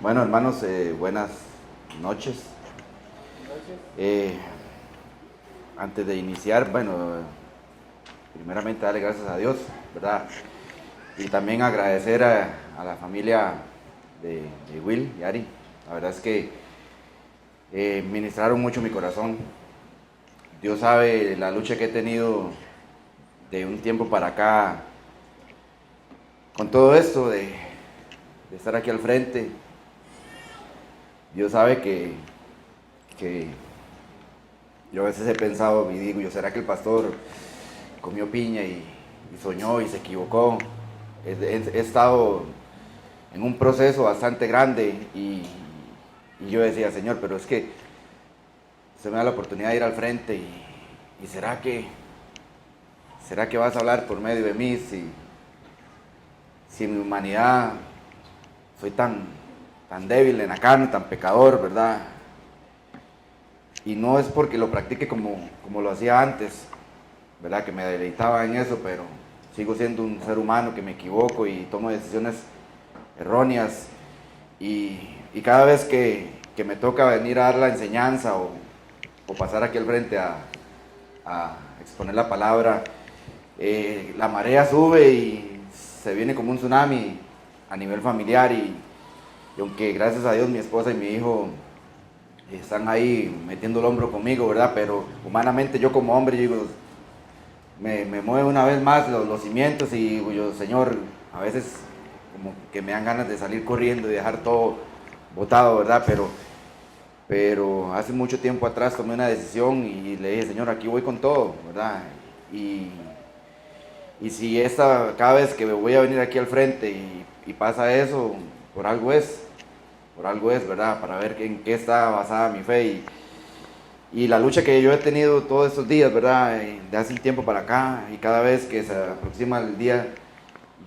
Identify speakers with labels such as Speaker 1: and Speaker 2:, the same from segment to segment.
Speaker 1: Bueno, hermanos, buenas noches. Eh, Antes de iniciar, bueno, primeramente darle gracias a Dios, ¿verdad? Y también agradecer a la familia de Will y Ari. La verdad es que ministraron mucho mi corazón. Dios sabe la lucha que he tenido de un tiempo para acá con todo esto de estar aquí al frente. Dios sabe que yo a veces he pensado y digo, ¿será que el pastor comió piña y soñó y se equivocó? He estado en un proceso bastante grande y yo decía, Señor, pero es que se me da la oportunidad de ir al frente y ¿será que vas a hablar por medio de mí si en mi humanidad soy tan débil en la carne, tan pecador, ¿verdad? Y no es porque lo practique como lo hacía antes, ¿verdad? Que me deleitaba en eso, pero sigo siendo un ser humano que me equivoco y tomo decisiones erróneas. Y cada vez que me toca venir a dar la enseñanza o pasar aquí al frente a exponer la palabra, la marea sube y se viene como un tsunami a nivel familiar. Y aunque gracias a Dios mi esposa y mi hijo están ahí metiendo el hombro conmigo, ¿verdad? Pero humanamente yo como hombre, yo digo, me mueve una vez más los cimientos y digo yo, Señor, a veces como que me dan ganas de salir corriendo y dejar todo botado, ¿verdad? Pero hace mucho tiempo atrás tomé una decisión y le dije, Señor, aquí voy con todo, ¿verdad? Y, y si cada vez que voy a venir aquí al frente y pasa eso, por algo es, ¿verdad? Para ver en qué está basada mi fe y la lucha que yo he tenido todos estos días, ¿verdad? De hace un tiempo para acá y cada vez que se aproxima el día,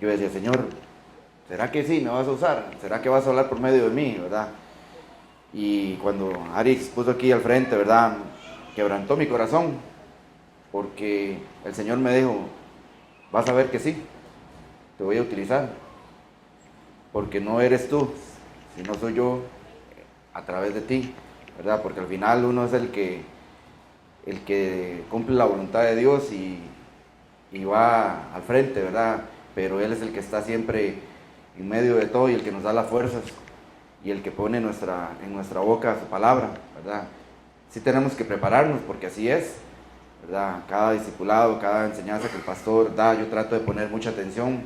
Speaker 1: yo decía, Señor, ¿será que sí me vas a usar? ¿Será que vas a hablar por medio de mí, verdad? Y cuando Ari puso aquí al frente, ¿verdad? Quebrantó mi corazón porque el Señor me dijo, vas a ver que sí, te voy a utilizar porque no eres tú, sino soy yo a través de ti, ¿verdad? Porque al final uno es el que cumple la voluntad de Dios y va al frente, ¿verdad? Pero Él es el que está siempre en medio de todo y el que nos da las fuerzas y el que pone en nuestra boca su palabra, ¿verdad? Sí tenemos que prepararnos porque así es, ¿verdad? Cada discipulado, cada enseñanza que el pastor da, yo trato de poner mucha atención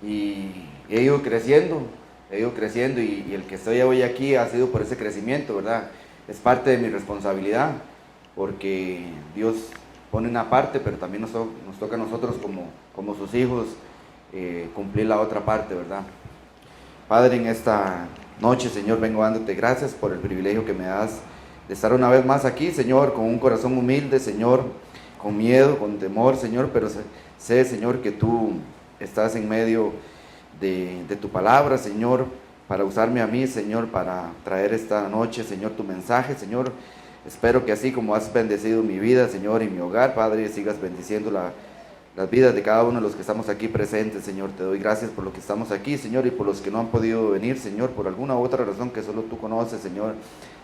Speaker 1: y he ido creciendo y el que estoy hoy aquí ha sido por ese crecimiento, ¿verdad? Es parte de mi responsabilidad, porque Dios pone una parte, pero también nos toca a nosotros como sus hijos cumplir la otra parte, ¿verdad? Padre, en esta noche, Señor, vengo dándote gracias por el privilegio que me das de estar una vez más aquí, Señor, con un corazón humilde, Señor, con miedo, con temor, Señor, pero sé, Señor, que tú estás en medio de tu palabra, Señor, para usarme a mí, Señor, para traer esta noche, Señor, tu mensaje, Señor. Espero que así como has bendecido mi vida, Señor, y mi hogar, Padre, sigas bendiciendo las vidas de cada uno de los que estamos aquí presentes, Señor. Te doy gracias por los que estamos aquí, Señor, y por los que no han podido venir, Señor, por alguna u otra razón que solo tú conoces, Señor.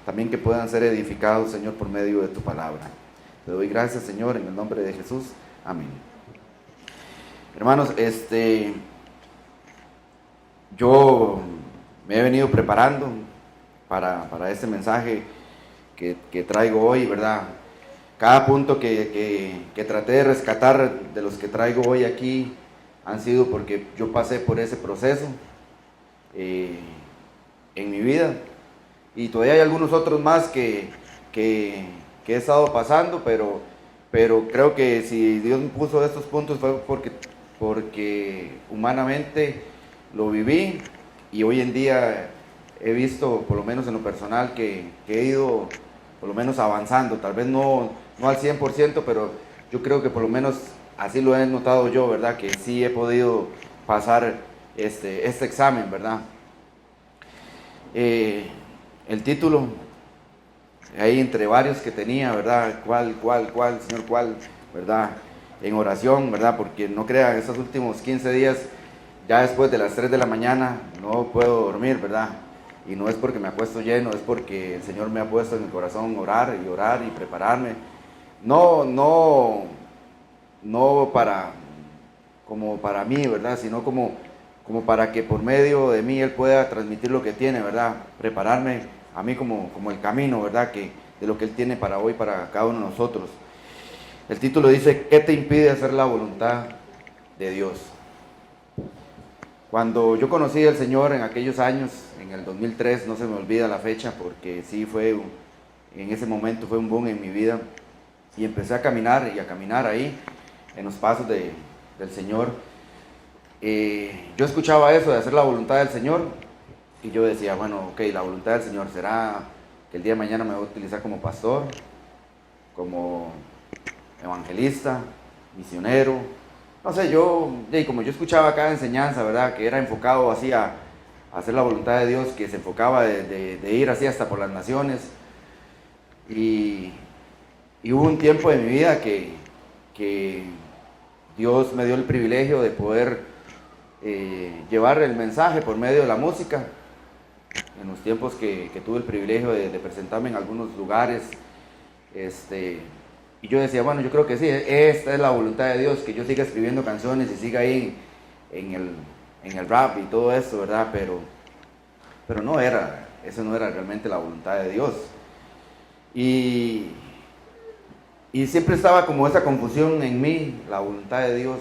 Speaker 1: También que puedan ser edificados, Señor, por medio de tu palabra. Te doy gracias, Señor, en el nombre de Jesús. Amén. Hermanos, yo me he venido preparando para este mensaje que traigo hoy, ¿verdad? Cada punto que traté de rescatar de los que traigo hoy aquí han sido porque yo pasé por ese proceso en mi vida. Y todavía hay algunos otros más que he estado pasando, pero creo que si Dios me puso estos puntos fue porque humanamente lo viví y hoy en día he visto, por lo menos en lo personal, que he ido por lo menos avanzando, tal vez no al 100%, pero yo creo que por lo menos así lo he notado yo, ¿verdad? Que sí he podido pasar este examen, ¿verdad? El título, ahí entre varios que tenía, ¿verdad? ¿Cuál, Señor, cuál, ¿verdad? En oración, ¿verdad? Porque no crean, estos últimos 15 días ya después de las 3 de la mañana no puedo dormir, ¿verdad? Y no es porque me acuesto lleno, es porque el Señor me ha puesto en el corazón orar y prepararme. No, no, no para, como para mí, ¿verdad? Sino como para que por medio de mí Él pueda transmitir lo que tiene, ¿verdad? Prepararme a mí como el camino, ¿verdad? De lo que Él tiene para hoy, para cada uno de nosotros. El título dice, ¿qué te impide hacer la voluntad de Dios? Cuando yo conocí al Señor en aquellos años, en el 2003, no se me olvida la fecha, porque sí en ese momento fue un boom en mi vida, y empecé a caminar ahí, en los pasos del Señor. Yo escuchaba eso de hacer la voluntad del Señor, y yo decía, bueno, ok, la voluntad del Señor será que el día de mañana me va a utilizar como pastor, como evangelista, misionero, no sé, como yo escuchaba cada enseñanza, ¿verdad? Que era enfocado así a hacer la voluntad de Dios, que se enfocaba de ir así hasta por las naciones. Y hubo un tiempo de mi vida que Dios me dio el privilegio de poder llevar el mensaje por medio de la música. En los tiempos que tuve el privilegio de presentarme en algunos lugares, y yo decía, bueno, yo creo que sí, esta es la voluntad de Dios, que yo siga escribiendo canciones y siga ahí en el rap y todo eso, ¿verdad? Pero eso no era realmente la voluntad de Dios. Y siempre estaba como esa confusión en mí, la voluntad de Dios.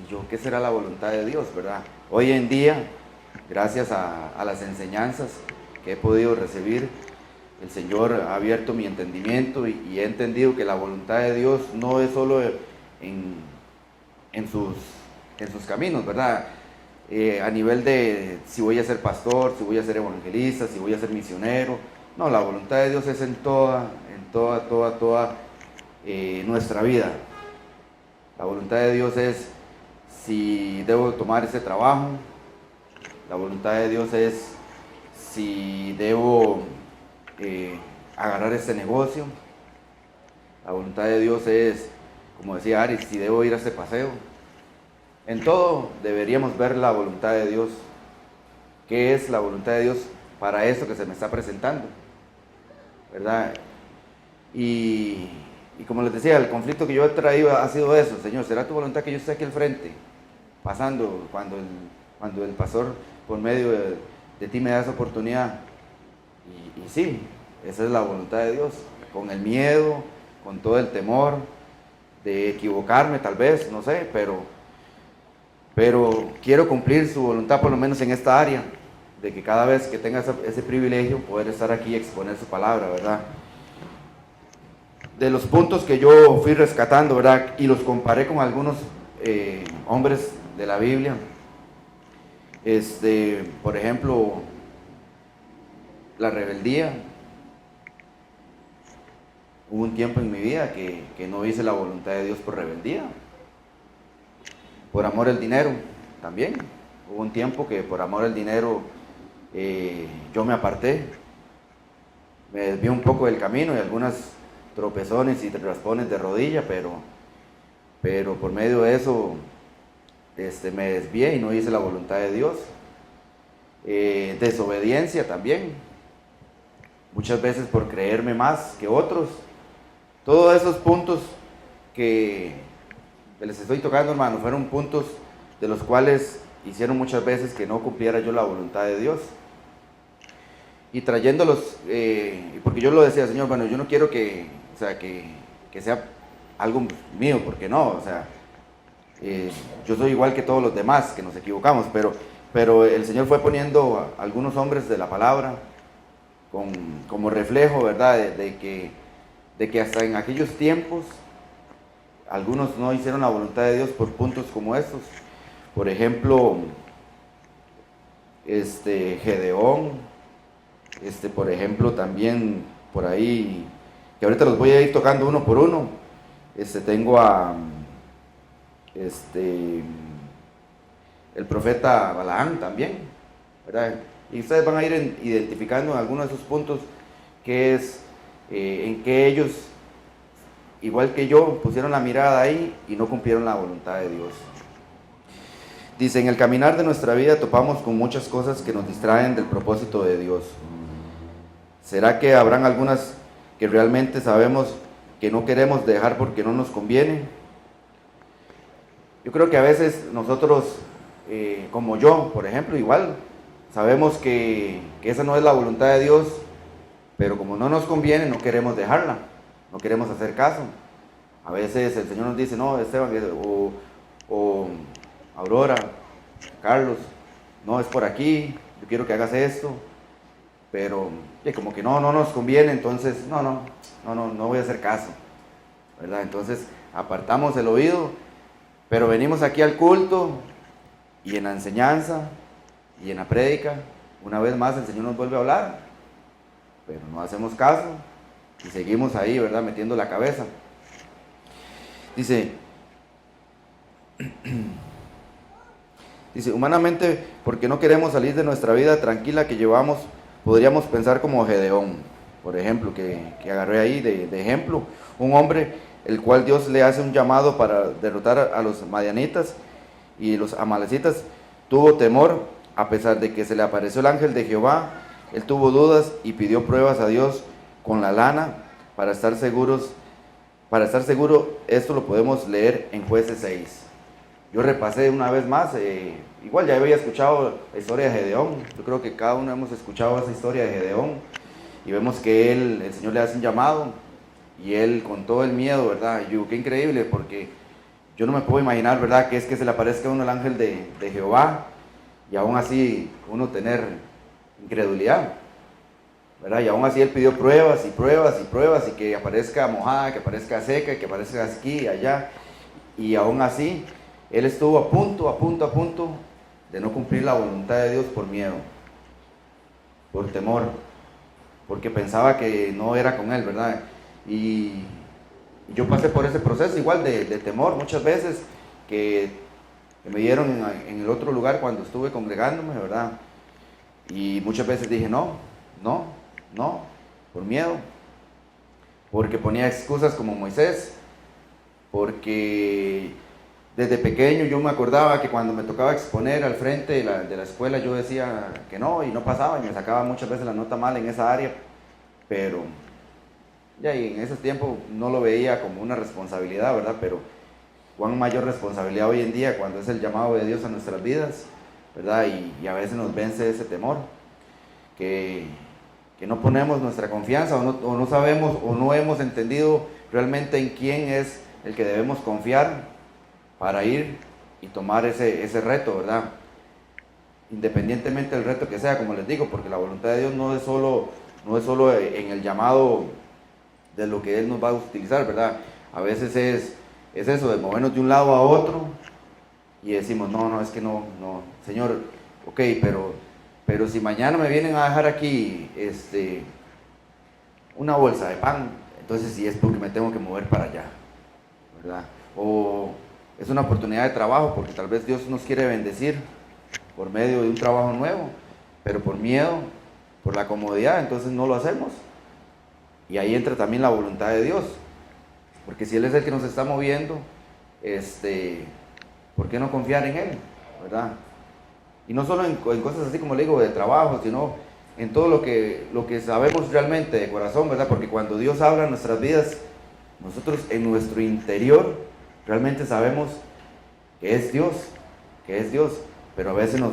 Speaker 1: Y yo, ¿qué será la voluntad de Dios, verdad? Hoy en día, gracias a las enseñanzas que he podido recibir, el Señor ha abierto mi entendimiento y he entendido que la voluntad de Dios no es solo en sus caminos, ¿verdad? A nivel de si voy a ser pastor, si voy a ser evangelista, si voy a ser misionero. No, la voluntad de Dios es en toda nuestra vida. La voluntad de Dios es si debo tomar ese trabajo. La voluntad de Dios es si debo agarrar este negocio. La voluntad de Dios es, como decía Ari, si debo ir a este paseo. En todo deberíamos ver la voluntad de Dios. ¿Qué es la voluntad de Dios para esto que se me está presentando? ¿Verdad? Y como les decía, el conflicto que yo he traído ha sido eso. Señor, ¿será tu voluntad que yo esté aquí al frente, pasando, cuando el pastor por medio de ti me da esa oportunidad? Y sí, esa es la voluntad de Dios, con el miedo, con todo el temor de equivocarme tal vez, no sé, pero quiero cumplir su voluntad por lo menos en esta área, de que cada vez que tenga ese privilegio poder estar aquí y exponer su palabra, ¿verdad? De los puntos que yo fui rescatando, ¿verdad? Y los comparé con algunos hombres de la Biblia. Por ejemplo, la rebeldía. Hubo un tiempo en mi vida que no hice la voluntad de Dios por rebeldía. Por amor al dinero, también. Hubo un tiempo que por amor al dinero yo me aparté. Me desvié un poco del camino y algunas tropezones y raspones de rodilla, pero por medio de eso me desvié y no hice la voluntad de Dios. Desobediencia también, muchas veces por creerme más que otros. Todos esos puntos que les estoy tocando, hermano, fueron puntos de los cuales hicieron muchas veces que no cumpliera yo la voluntad de Dios. Y trayéndolos, porque yo lo decía, Señor, bueno, yo no quiero que sea algo mío, porque no, o sea, yo soy igual que todos los demás, que nos equivocamos, pero el Señor fue poniendo a algunos hombres de la palabra como reflejo, ¿verdad? De que hasta en aquellos tiempos algunos no hicieron la voluntad de Dios por puntos como estos. Por ejemplo, Gedeón, por ejemplo, también por ahí, que ahorita los voy a ir tocando uno por uno. Tengo a el profeta Balaam también, ¿verdad? Y ustedes van a ir identificando en algunos de esos puntos que es en que ellos, igual que yo, pusieron la mirada ahí y no cumplieron la voluntad de Dios. Dice, en el caminar de nuestra vida topamos con muchas cosas que nos distraen del propósito de Dios. ¿Será que habrán algunas que realmente sabemos que no queremos dejar porque no nos conviene? Yo creo que a veces nosotros, como yo, por ejemplo, igual, sabemos que esa no es la voluntad de Dios, pero como no nos conviene, no queremos dejarla, no queremos hacer caso. A veces el Señor nos dice, no, Esteban, o Aurora, Carlos, no, es por aquí, yo quiero que hagas esto, pero como que no nos conviene, entonces no voy a hacer caso, ¿verdad? Entonces apartamos el oído, pero venimos aquí al culto y en la enseñanza y en la prédica, una vez más el Señor nos vuelve a hablar, pero no hacemos caso y seguimos ahí, ¿verdad? Metiendo la cabeza. Dice, humanamente, porque no queremos salir de nuestra vida tranquila que llevamos, podríamos pensar como Gedeón, por ejemplo, que agarré ahí de ejemplo, un hombre el cual Dios le hace un llamado para derrotar a los madianitas y los amalecitas, tuvo temor, a pesar de que se le apareció el ángel de Jehová, él tuvo dudas y pidió pruebas a Dios con la lana para estar seguros. Para estar seguro, esto lo podemos leer en Jueces 6. Yo repasé una vez más, igual ya había escuchado la historia de Gedeón, yo creo que cada uno hemos escuchado esa historia de Gedeón, y vemos que el Señor le hace un llamado, y él con todo el miedo, ¿verdad? Y yo, qué increíble, porque yo no me puedo imaginar, ¿verdad?, que es que se le aparezca a uno el ángel de Jehová, y aún así uno tener incredulidad, ¿verdad? Y aún así él pidió pruebas y pruebas y pruebas, y que aparezca mojada, que aparezca seca, que aparezca aquí y allá, y aún así él estuvo a punto de no cumplir la voluntad de Dios por miedo, por temor, porque pensaba que no era con él, ¿verdad? Y yo pasé por ese proceso igual de temor muchas veces, que me dieron en el otro lugar cuando estuve congregándome, ¿verdad? Y muchas veces dije no, por miedo, porque ponía excusas como Moisés, porque desde pequeño yo me acordaba que cuando me tocaba exponer al frente de la escuela yo decía que no, y no pasaba, y me sacaba muchas veces la nota mal en esa área, pero ya, y en ese tiempo no lo veía como una responsabilidad, ¿verdad? Pero cuán mayor responsabilidad hoy en día cuando es el llamado de Dios a nuestras vidas, ¿verdad? Y a veces nos vence ese temor, que no ponemos nuestra confianza, o no sabemos, o no hemos entendido realmente en quién es el que debemos confiar para ir y tomar ese reto, ¿verdad? Independientemente del reto que sea, como les digo, porque la voluntad de Dios no es solo en el llamado de lo que Él nos va a utilizar, ¿verdad? A veces es eso, de movernos de un lado a otro y decimos, no, es que no, Señor, ok, pero si mañana me vienen a dejar aquí una bolsa de pan, entonces sí es porque me tengo que mover para allá, ¿verdad? O es una oportunidad de trabajo porque tal vez Dios nos quiere bendecir por medio de un trabajo nuevo, pero por miedo, por la comodidad, entonces no lo hacemos. Y ahí entra también la voluntad de Dios, porque si Él es el que nos está moviendo, ¿por qué no confiar en Él? ¿Verdad? Y no solo en cosas así como le digo, de trabajo, sino en todo lo que sabemos realmente de corazón, ¿verdad? Porque cuando Dios habla en nuestras vidas, nosotros en nuestro interior realmente sabemos que es Dios, pero a veces nos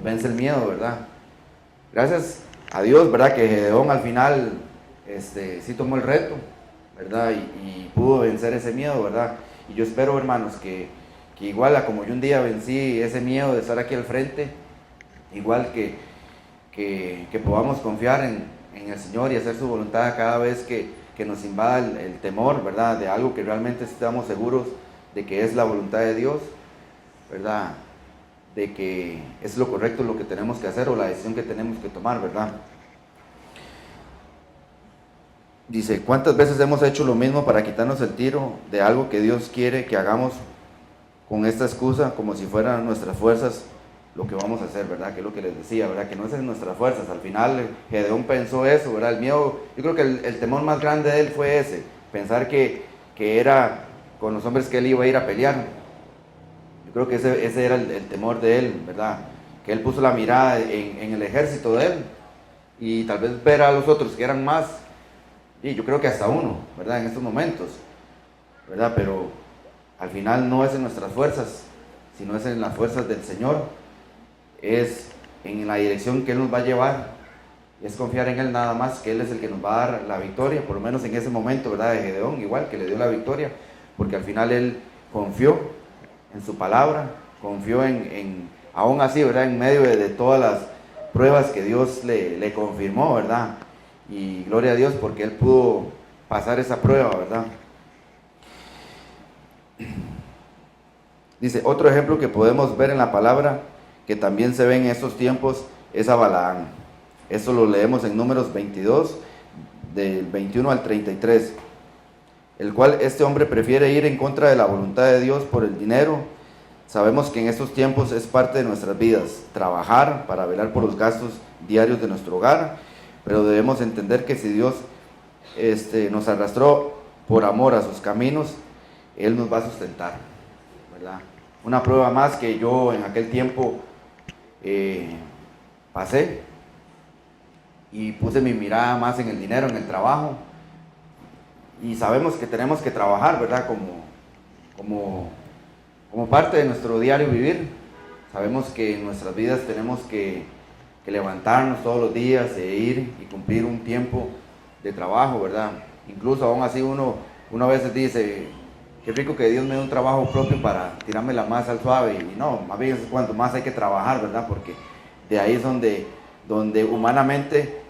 Speaker 1: vence el miedo, ¿verdad? Gracias a Dios, ¿verdad? Que Gedeón al final sí tomó el reto, ¿verdad? Y pudo vencer ese miedo, ¿verdad? Y yo espero, hermanos, que igual a como yo un día vencí ese miedo de estar aquí al frente, igual que podamos confiar en el Señor y hacer su voluntad cada vez que nos invada el temor, ¿verdad? De algo que realmente estamos seguros de que es la voluntad de Dios, ¿verdad? De que es lo correcto lo que tenemos que hacer o la decisión que tenemos que tomar, ¿verdad? Dice, ¿cuántas veces hemos hecho lo mismo para quitarnos el tiro de algo que Dios quiere que hagamos con esta excusa, como si fueran nuestras fuerzas lo que vamos a hacer, ¿verdad? Que es lo que les decía, ¿verdad? Que no es en nuestras fuerzas. Al final Gedeón pensó eso, ¿verdad? El miedo, yo creo que el temor más grande de él fue ese, pensar que era con los hombres que él iba a ir a pelear. Yo creo que ese era el temor de él, ¿verdad? Que él puso la mirada en el ejército de él, y tal vez ver a los otros que eran más, y yo creo que hasta uno, ¿verdad? En estos momentos, ¿verdad? Pero al final no es en nuestras fuerzas, sino es en las fuerzas del Señor, es en la dirección que Él nos va a llevar, es confiar en Él nada más, que Él es el que nos va a dar la victoria, por lo menos en ese momento, ¿verdad? De Gedeón, igual que le dio la victoria, porque al final Él confió en su palabra, confió aún así, ¿verdad? En medio de todas las pruebas que Dios le confirmó, ¿verdad? Y gloria a Dios porque Él pudo pasar esa prueba, ¿verdad? Dice, otro ejemplo que podemos ver en la palabra, que también se ve en estos tiempos, es a Balaam. Esto lo leemos en Números 22, del 21 al 33, el cual este hombre prefiere ir en contra de la voluntad de Dios por el dinero. Sabemos que en estos tiempos es parte de nuestras vidas, trabajar para velar por los gastos diarios de nuestro hogar, pero debemos entender que si Dios nos arrastró por amor a sus caminos, Él nos va a sustentar, ¿verdad? Una prueba más que yo en aquel tiempo pasé, y puse mi mirada más en el dinero, en el trabajo, y sabemos que tenemos que trabajar, ¿verdad? Como parte de nuestro diario vivir. Sabemos que en nuestras vidas tenemos que levantarnos todos los días e ir y cumplir un tiempo de trabajo, ¿verdad? Incluso aún así uno a veces dice, qué rico que Dios me dé un trabajo propio para tirarme la más al suave, y no, más bien es cuanto más hay que trabajar, ¿verdad? Porque de ahí es donde humanamente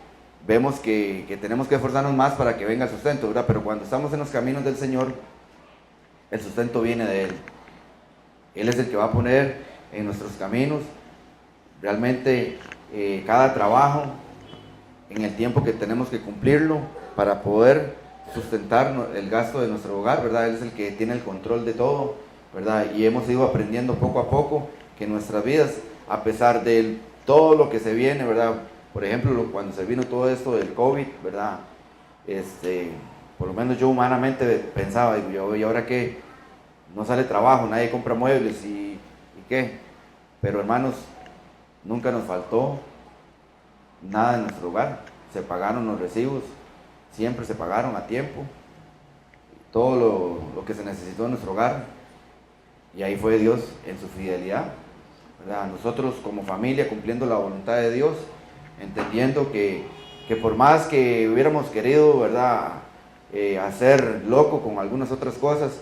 Speaker 1: vemos que tenemos que esforzarnos más para que venga el sustento, ¿verdad? Pero cuando estamos en los caminos del Señor, el sustento viene de Él. Él es el que va a poner en nuestros caminos realmente cada trabajo en el tiempo que tenemos que cumplirlo para poder sustentar el gasto de nuestro hogar, ¿verdad? Él es el que tiene el control de todo, ¿verdad? Y hemos ido aprendiendo poco a poco que en nuestras vidas, a pesar de todo lo que se viene, ¿verdad? Por ejemplo, cuando se vino todo esto del COVID, ¿verdad? Por lo menos yo humanamente pensaba, digo, ¿y ahora qué? No sale trabajo, nadie compra muebles, ¿y qué? Pero hermanos, nunca nos faltó nada en nuestro hogar. Se pagaron los recibos, siempre se pagaron a tiempo, todo lo que se necesitó en nuestro hogar, y ahí fue Dios en su fidelidad, ¿verdad? Nosotros como familia cumpliendo la voluntad de Dios, entendiendo que por más que hubiéramos querido, ¿verdad? Hacer loco con algunas otras cosas,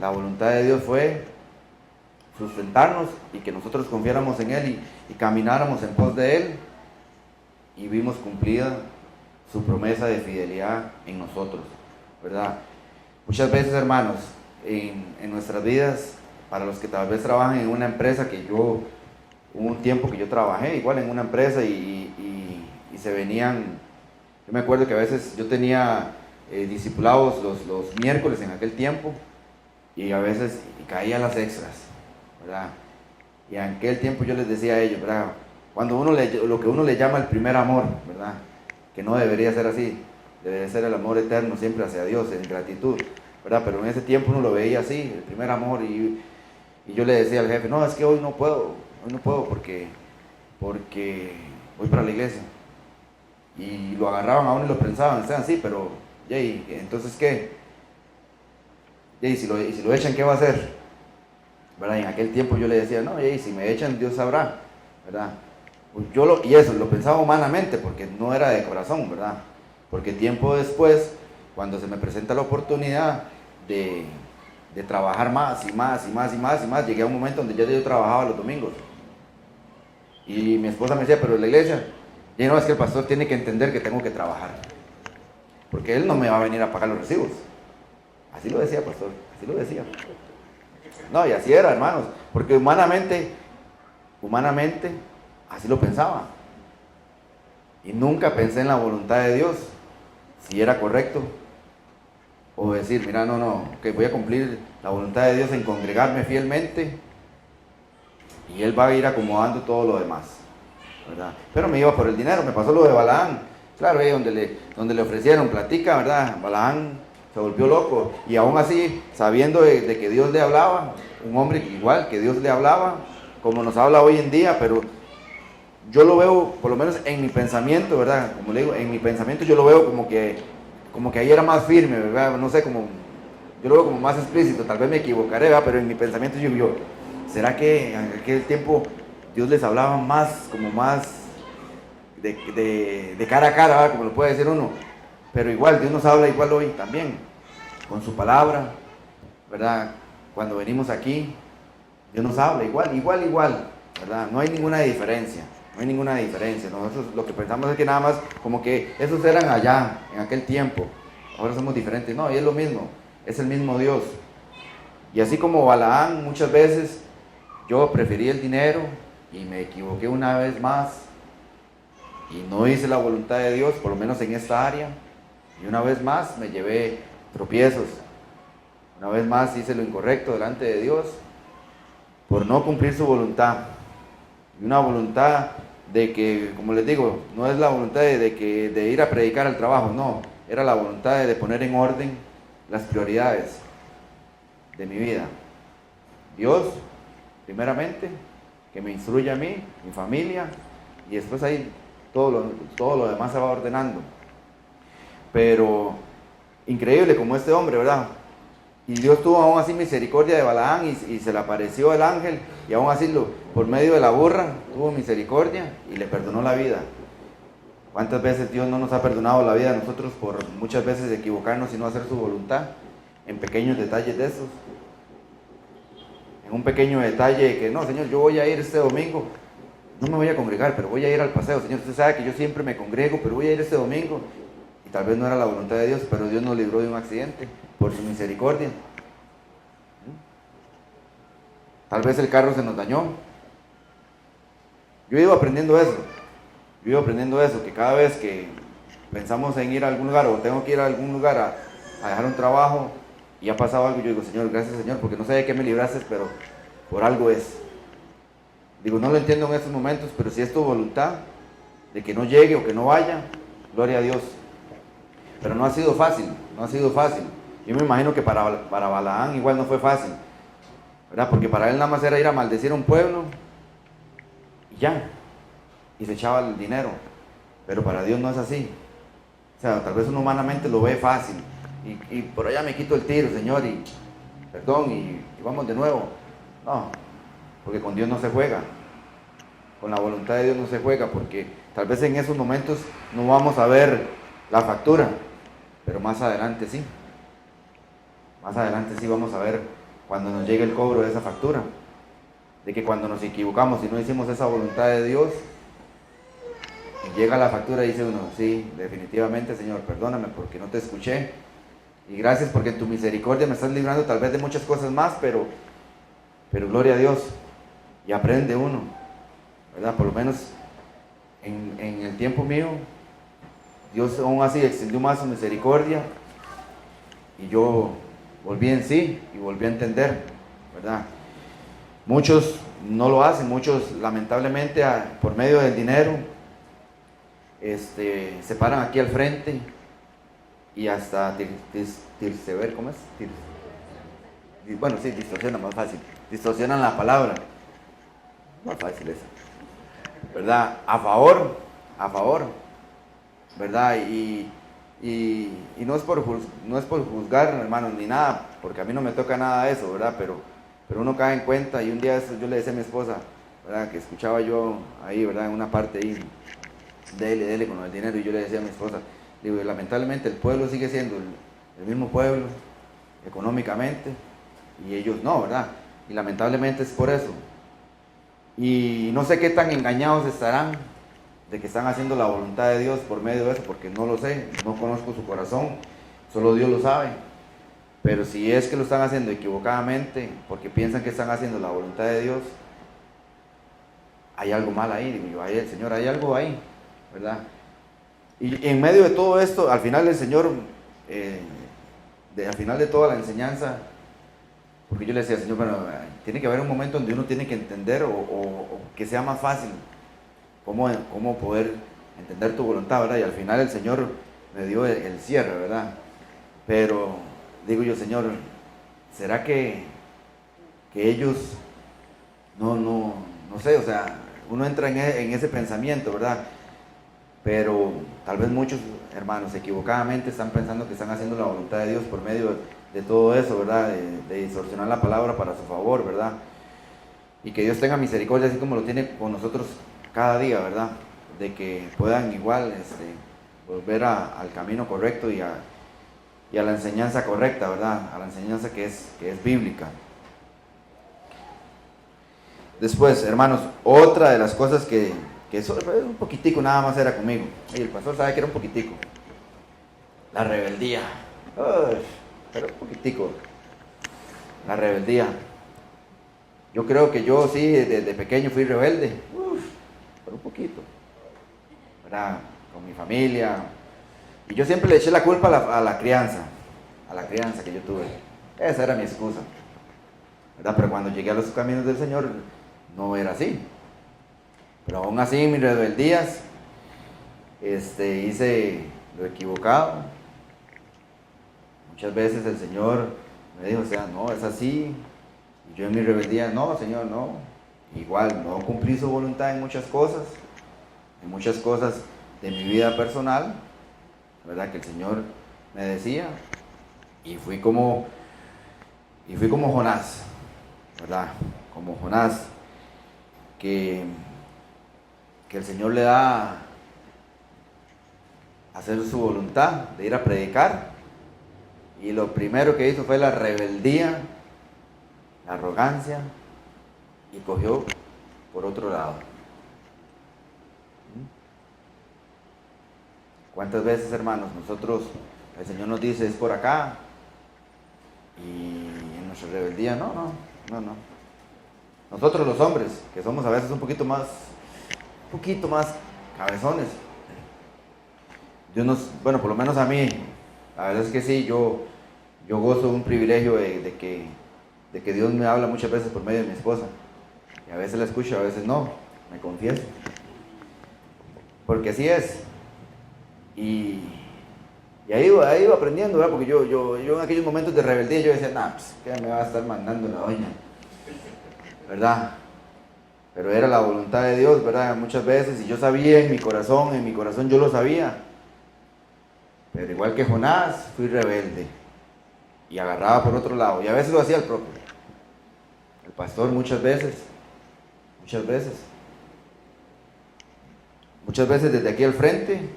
Speaker 1: la voluntad de Dios fue sustentarnos y que nosotros confiáramos en Él y camináramos en pos de Él, y vimos cumplida su promesa de fidelidad en nosotros, ¿verdad? Muchas veces, hermanos, en nuestras vidas, para los que tal vez trabajan en una empresa, que hubo un tiempo que yo trabajé igual en una empresa y se venían, yo me acuerdo que a veces yo tenía discipulados los miércoles en aquel tiempo, y a veces caían las extras, ¿verdad? Y en aquel tiempo yo les decía a ellos, ¿verdad? Cuando lo que uno le llama el primer amor, ¿verdad? Que no debería ser así, debe ser el amor eterno siempre hacia Dios, en gratitud, ¿verdad? Pero en ese tiempo uno lo veía así, el primer amor, y yo le decía al jefe, no, es que hoy no puedo porque voy para la iglesia. Y lo agarraban a uno y lo pensaban, están así, pero, ¿y entonces qué? Y si lo echan, ¿qué va a hacer? ¿Verdad? Y en aquel tiempo yo le decía, no, si me echan, Dios sabrá, ¿verdad? Pues y eso lo pensaba humanamente, porque no era de corazón, ¿verdad? Porque tiempo después, cuando se me presenta la oportunidad de trabajar más y más y más y más y más, llegué a un momento donde ya yo trabajaba los domingos. Y mi esposa me decía, pero en la iglesia, y no, es que el pastor tiene que entender que tengo que trabajar, porque él no me va a venir a pagar los recibos. Así lo decía, pastor, así lo decía. No, y así era, hermanos, porque humanamente, así lo pensaba. Y nunca pensé en la voluntad de Dios, si era correcto, o decir, mira, no, que voy a cumplir la voluntad de Dios en congregarme fielmente, y Él va a ir acomodando todo lo demás, ¿verdad? Pero me iba por el dinero, me pasó lo de Balaam, claro, ahí donde le ofrecieron platica, ¿verdad? Balaam se volvió loco. Y aún así, sabiendo de que Dios le hablaba, un hombre igual que Dios le hablaba, como nos habla hoy en día, pero yo lo veo, por lo menos en mi pensamiento, ¿verdad? Como le digo, en mi pensamiento yo lo veo como que ahí era más firme, ¿verdad? No sé, yo lo veo como más explícito, tal vez me equivocaré, ¿verdad? Pero en mi pensamiento yo, ¿será que en aquel tiempo Dios les hablaba más, como más de cara a cara, ¿verdad? Como lo puede decir uno? Pero igual, Dios nos habla igual hoy también, con su palabra, ¿verdad? Cuando venimos aquí, Dios nos habla igual, ¿verdad? No hay ninguna diferencia. No hay ninguna diferencia. Nosotros lo que pensamos es que nada más como que esos eran allá, en aquel tiempo. Ahora somos diferentes. No, y es lo mismo. Es el mismo Dios. Y así como Balaán, muchas veces yo preferí el dinero y me equivoqué una vez más y no hice la voluntad de Dios, por lo menos en esta área. Y una vez más me llevé tropiezos. Una vez más hice lo incorrecto delante de Dios por no cumplir su voluntad. Y una voluntad de que, como les digo, no es la voluntad de ir a predicar al trabajo, no, era la voluntad de poner en orden las prioridades de mi vida. Dios, primeramente, que me instruya a mí, mi familia, y después ahí todo lo demás se va ordenando. Pero increíble como este hombre, ¿verdad? Y Dios tuvo aún así misericordia de Balaán y se le apareció el ángel y aún así por medio de la burra tuvo misericordia y le perdonó la vida. ¿Cuántas veces Dios no nos ha perdonado la vida a nosotros por muchas veces equivocarnos y no hacer su voluntad? En pequeños detalles de esos. En un pequeño detalle que no, Señor, yo voy a ir este domingo, no me voy a congregar, pero voy a ir al paseo. Señor, usted sabe que yo siempre me congrego, pero voy a ir este domingo. Y tal vez no era la voluntad de Dios, pero Dios nos libró de un accidente por su misericordia. Tal vez el carro se nos dañó. Yo he ido aprendiendo eso, que cada vez que pensamos en ir a algún lugar o tengo que ir a algún lugar a dejar un trabajo y ha pasado algo, yo digo, Señor, gracias Señor, porque no sé de qué me libraste, pero por algo es. Digo, no lo entiendo en estos momentos, pero si es tu voluntad de que no llegue o que no vaya, gloria a Dios. Pero no ha sido fácil. Yo me imagino que para Balaán igual no fue fácil, ¿verdad? Porque para él nada más era ir a maldecir a un pueblo y ya, y se echaba el dinero. Pero para Dios no es así. O sea, tal vez uno humanamente lo ve fácil. Y por allá me quito el tiro, Señor, y perdón, y vamos de nuevo. No, porque con Dios no se juega. Con la voluntad de Dios no se juega, porque tal vez en esos momentos no vamos a ver la factura, pero más adelante sí. Más adelante sí vamos a ver cuando nos llegue el cobro de esa factura. De que cuando nos equivocamos y no hicimos esa voluntad de Dios, y llega la factura y dice uno, sí, definitivamente Señor, perdóname porque no te escuché. Y gracias porque en tu misericordia me estás librando tal vez de muchas cosas más, pero gloria a Dios. Y aprende uno, ¿verdad? Por lo menos en el tiempo mío, Dios aún así extendió más su misericordia y yo volví en sí y volví a entender, ¿verdad? Muchos no lo hacen, muchos lamentablemente por medio del dinero se paran aquí al frente y hasta tirsever, ¿cómo es? Bueno, sí, distorsionan, más fácil, distorsionan la palabra, más fácil eso, ¿verdad? A favor, ¿verdad? Y no es por juzgar, hermanos, ni nada, porque a mí no me toca nada de eso, ¿verdad? Pero uno cae en cuenta, y un día yo le decía a mi esposa, ¿verdad? Que escuchaba yo ahí, ¿verdad? En una parte ahí, dele con el dinero, y yo le decía a mi esposa, digo, lamentablemente el pueblo sigue siendo el mismo pueblo, económicamente, y ellos no, ¿verdad? Y lamentablemente es por eso. Y no sé qué tan engañados estarán de que están haciendo la voluntad de Dios por medio de eso, porque no lo sé, no conozco su corazón, solo Dios lo sabe. Pero si es que lo están haciendo equivocadamente, porque piensan que están haciendo la voluntad de Dios, hay algo mal ahí, digo yo, ahí el Señor, hay algo ahí, ¿verdad? Y en medio de todo esto, al final el Señor, al final de toda la enseñanza, porque yo le decía, Señor, bueno, tiene que haber un momento donde uno tiene que entender o que sea más fácil cómo poder entender tu voluntad, ¿verdad? Y al final el Señor me dio el cierre, ¿verdad? Pero digo yo, Señor, ¿será que ellos no sé, o sea, uno entra en ese pensamiento, ¿verdad? Pero tal vez muchos hermanos equivocadamente están pensando que están haciendo la voluntad de Dios por medio de todo eso, ¿verdad? De distorsionar la palabra para su favor, ¿verdad? Y que Dios tenga misericordia así como lo tiene con nosotros cada día, ¿verdad? De que puedan igual volver al camino correcto y a la enseñanza correcta, ¿verdad? A la enseñanza que es bíblica. Después, hermanos, otra de las cosas que solo un poquitico nada más era conmigo. Y el pastor sabe que era un poquitico. La rebeldía. Uy, pero un poquitico. La rebeldía. Yo creo que yo sí, desde pequeño fui rebelde. Pero un poquito. ¿Verdad? Con mi familia. Y yo siempre le eché la culpa a la crianza. A la crianza que yo tuve. Esa era mi excusa. ¿Verdad? Pero cuando llegué a los caminos del Señor, no era así. Pero aún así, mis rebeldías, hice lo equivocado. Muchas veces el Señor me dijo, o sea, no, es así. Y yo en mi rebeldía, no, Señor, no. Igual, no cumplí su voluntad en muchas cosas de mi vida personal, ¿verdad? Que el Señor me decía. Y fui como Jonás, ¿verdad? Como Jonás, que el Señor le da a hacer su voluntad, de ir a predicar, y lo primero que hizo fue la rebeldía, la arrogancia, y cogió por otro lado. ¿Cuántas veces, hermanos, el Señor nos dice, es por acá, y en nuestra rebeldía, no. Nosotros los hombres, que somos a veces un poquito más cabezones, Dios bueno, por lo menos a mí, la verdad es que sí, yo gozo de un privilegio de que Dios me habla muchas veces por medio de mi esposa, y a veces la escucho, a veces no, me confieso, porque así es, y ahí iba aprendiendo, ¿verdad? Porque yo en aquellos momentos de rebeldía yo decía, pues, ¿qué me va a estar mandando la doña? ¿Verdad? Pero era la voluntad de Dios, ¿verdad? Muchas veces, y yo sabía en mi corazón yo lo sabía. Pero igual que Jonás, fui rebelde. Y agarraba por otro lado. Y a veces lo hacía el propio. El pastor muchas veces. Muchas veces desde aquí al frente,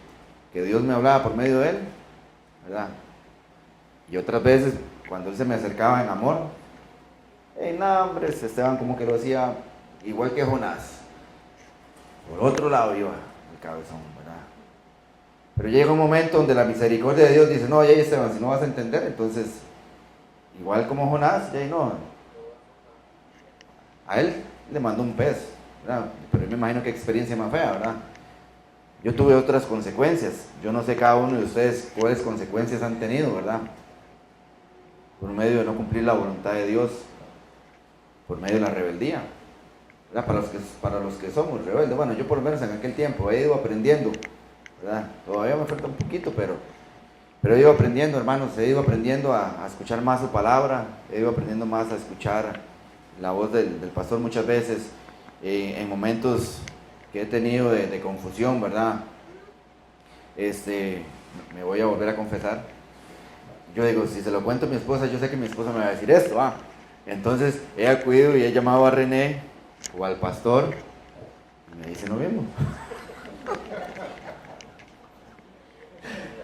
Speaker 1: que Dios me hablaba por medio de él, ¿verdad? Y otras veces, cuando él se me acercaba en amor, no, hombre, Esteban como que lo hacía igual que Jonás. Por otro lado iba el cabezón, ¿verdad? Pero llega un momento donde la misericordia de Dios dice, no, ya Esteban, si no vas a entender, entonces, igual como Jonás, ya no. A él le mandó un pez, ¿verdad? Pero yo me imagino qué experiencia más fea, ¿verdad? Yo tuve otras consecuencias. Yo no sé cada uno de ustedes cuáles consecuencias han tenido, ¿verdad? Por medio de no cumplir la voluntad de Dios, por medio de la rebeldía, ¿verdad? Para los que somos rebeldes. Bueno, yo por lo menos en aquel tiempo he ido aprendiendo, ¿verdad? Todavía me falta un poquito, pero he ido aprendiendo, hermanos, he ido aprendiendo a escuchar más su palabra, he ido aprendiendo más a escuchar la voz del pastor muchas veces, en momentos que he tenido de confusión, ¿verdad? Me voy a volver a confesar. Yo digo, si se lo cuento a mi esposa, yo sé que mi esposa me va a decir esto, Entonces he acudido y he llamado a René o al pastor y me dice lo mismo.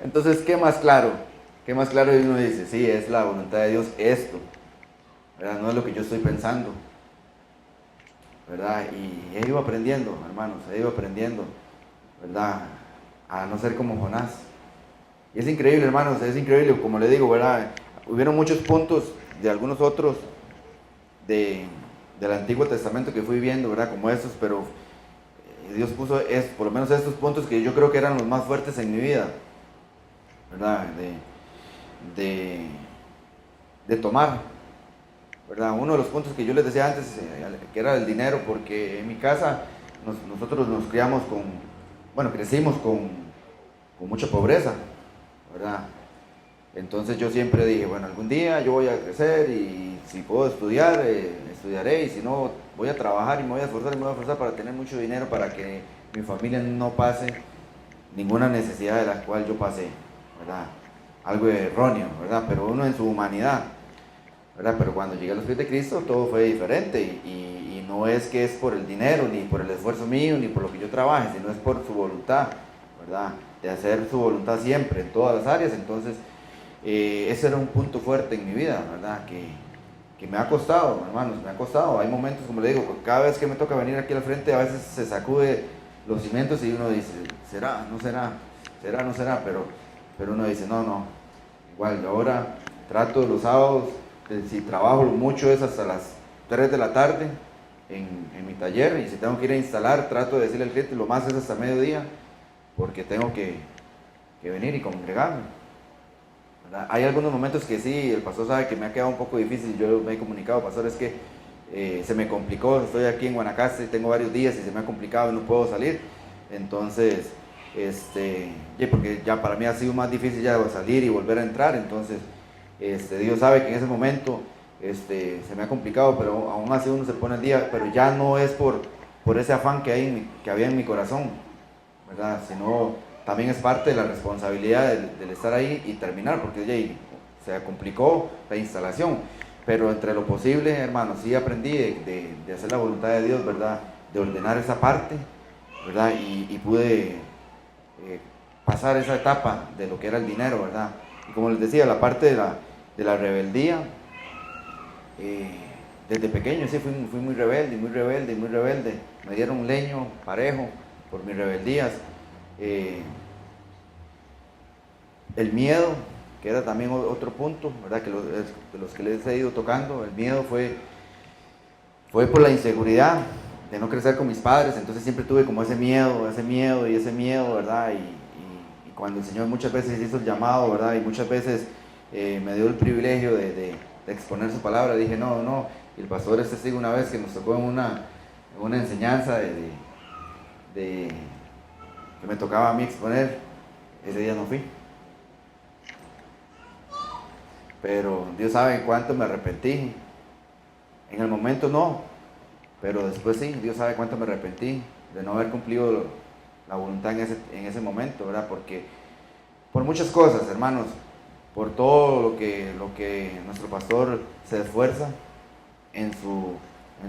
Speaker 1: Entonces, ¿qué más claro? Y uno dice, sí, es la voluntad de Dios esto, ¿verdad? No es lo que yo estoy pensando, ¿verdad? Y he ido aprendiendo, hermanos, ¿verdad? A no ser como Jonás. Y es increíble, hermanos, es increíble, como le digo, ¿verdad? Hubieron muchos puntos de algunos otros del Antiguo Testamento que fui viendo, ¿verdad? Como estos, pero Dios puso por lo menos estos puntos que yo creo que eran los más fuertes en mi vida, ¿verdad? De tomar, ¿verdad? Uno de los puntos que yo les decía antes, que era el dinero, porque en mi casa nosotros nos crecimos con mucha pobreza, ¿verdad? Entonces yo siempre dije, bueno, algún día yo voy a crecer y si puedo estudiar, estudiaré, y si no, voy a trabajar y me voy a esforzar y me voy a esforzar para tener mucho dinero para que mi familia no pase ninguna necesidad de la cual yo pasé, ¿verdad? Algo erróneo, ¿verdad? Pero uno en su humanidad, ¿verdad? Pero cuando llegué a los pies de Cristo todo fue diferente y no es que es por el dinero, ni por el esfuerzo mío, ni por lo que yo trabaje, sino es por su voluntad, ¿verdad? De hacer su voluntad siempre, en todas las áreas. Entonces, ese era un punto fuerte en mi vida, ¿verdad? Que me ha costado, hermanos, me ha costado. Hay momentos, como le digo, cada vez que me toca venir aquí al frente, a veces se sacude los cimientos y uno dice, ¿será? ¿No será? ¿Será? ¿No será? Pero uno dice, no. Igual, yo ahora trato los sábados, si trabajo mucho es hasta las 3 de la tarde en mi taller, y si tengo que ir a instalar, trato de decirle al cliente, lo más es hasta mediodía, porque tengo que venir y congregarme. Hay algunos momentos que sí, el pastor sabe que me ha quedado un poco difícil. Yo me he comunicado, pastor, es que se me complicó, estoy aquí en Guanacaste, tengo varios días y se me ha complicado y no puedo salir. Entonces, porque ya para mí ha sido más difícil ya salir y volver a entrar. Entonces, Dios sabe que en ese momento se me ha complicado, pero aún así uno se pone al día, pero ya no es por ese afán que había en mi corazón, ¿verdad? Sino también es parte de la responsabilidad del estar ahí y terminar, porque se complicó la instalación, pero entre lo posible, hermanos, sí aprendí de hacer la voluntad de Dios, ¿verdad? De ordenar esa parte, ¿verdad? Y pude pasar esa etapa de lo que era el dinero, ¿verdad? Y como les decía, la parte de la rebeldía, desde pequeño sí fui muy rebelde, muy rebelde, muy rebelde. Me dieron un leño parejo por mis rebeldías. El miedo, que era también otro punto, ¿verdad? Que de los que les he ido tocando, el miedo fue por la inseguridad de no crecer con mis padres. Entonces siempre tuve como ese miedo, ¿verdad? Y cuando el Señor muchas veces hizo el llamado, ¿verdad? Y muchas veces me dio el privilegio de exponer su palabra, dije, no. Y el pastor es testigo una vez que nos tocó en una enseñanza que me tocaba a mí exponer. Ese día no fui. Pero Dios sabe cuánto me arrepentí. En el momento no, pero después sí, Dios sabe cuánto me arrepentí de no haber cumplido la voluntad en ese momento, ¿verdad? Porque por muchas cosas, hermanos, por todo lo que nuestro pastor se esfuerza en su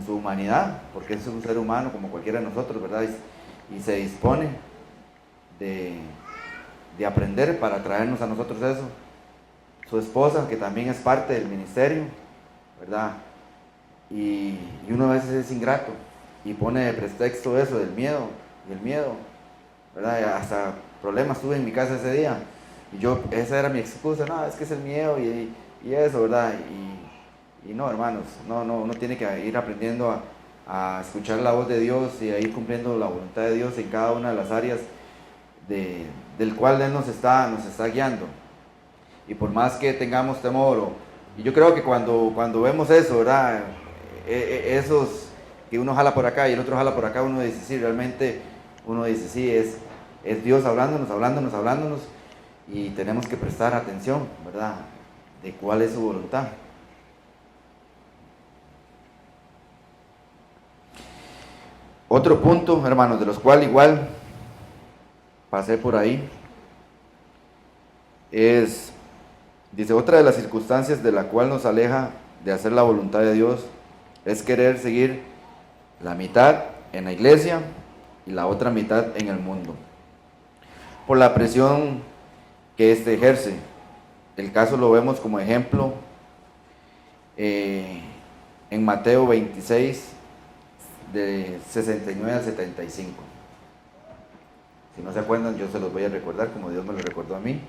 Speaker 1: humanidad, porque es un ser humano como cualquiera de nosotros, ¿verdad? Y se dispone de aprender para traernos a nosotros eso. Su esposa, que también es parte del ministerio, ¿verdad? Y uno a veces es ingrato y pone de pretexto eso del miedo, y el miedo, ¿verdad? Hasta problemas tuve en mi casa ese día, y esa era mi excusa, no, es que es el miedo y eso, ¿verdad? Y no, hermanos, no, uno tiene que ir aprendiendo a escuchar la voz de Dios y a ir cumpliendo la voluntad de Dios en cada una de las áreas del cual Él nos está guiando. Y por más que tengamos temor, y yo creo que cuando vemos eso, ¿verdad? Esos que uno jala por acá y el otro jala por acá, uno dice, sí, realmente, uno dice, sí, es Dios hablándonos, y tenemos que prestar atención, ¿verdad? De cuál es su voluntad. Otro punto, hermanos, de los cuales igual pasé por ahí, dice, otra de las circunstancias de la cual nos aleja de hacer la voluntad de Dios es querer seguir la mitad en la iglesia y la otra mitad en el mundo, por la presión que éste ejerce. El caso lo vemos como ejemplo en Mateo 26, de 69 al 75. Si no se acuerdan, yo se los voy a recordar como Dios me lo recordó a mí.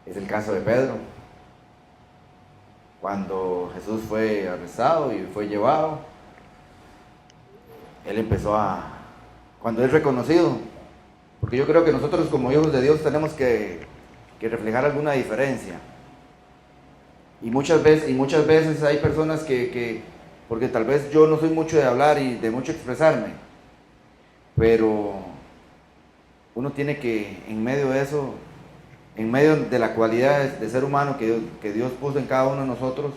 Speaker 1: Es el caso de Pedro. Cuando Jesús fue arrestado y fue llevado, él empezó cuando es reconocido, porque yo creo que nosotros como hijos de Dios tenemos que reflejar alguna diferencia. Y muchas veces hay personas porque tal vez yo no soy mucho de hablar y de mucho expresarme, pero uno tiene que, en medio de eso, en medio de la cualidad de ser humano que Dios puso en cada uno de nosotros,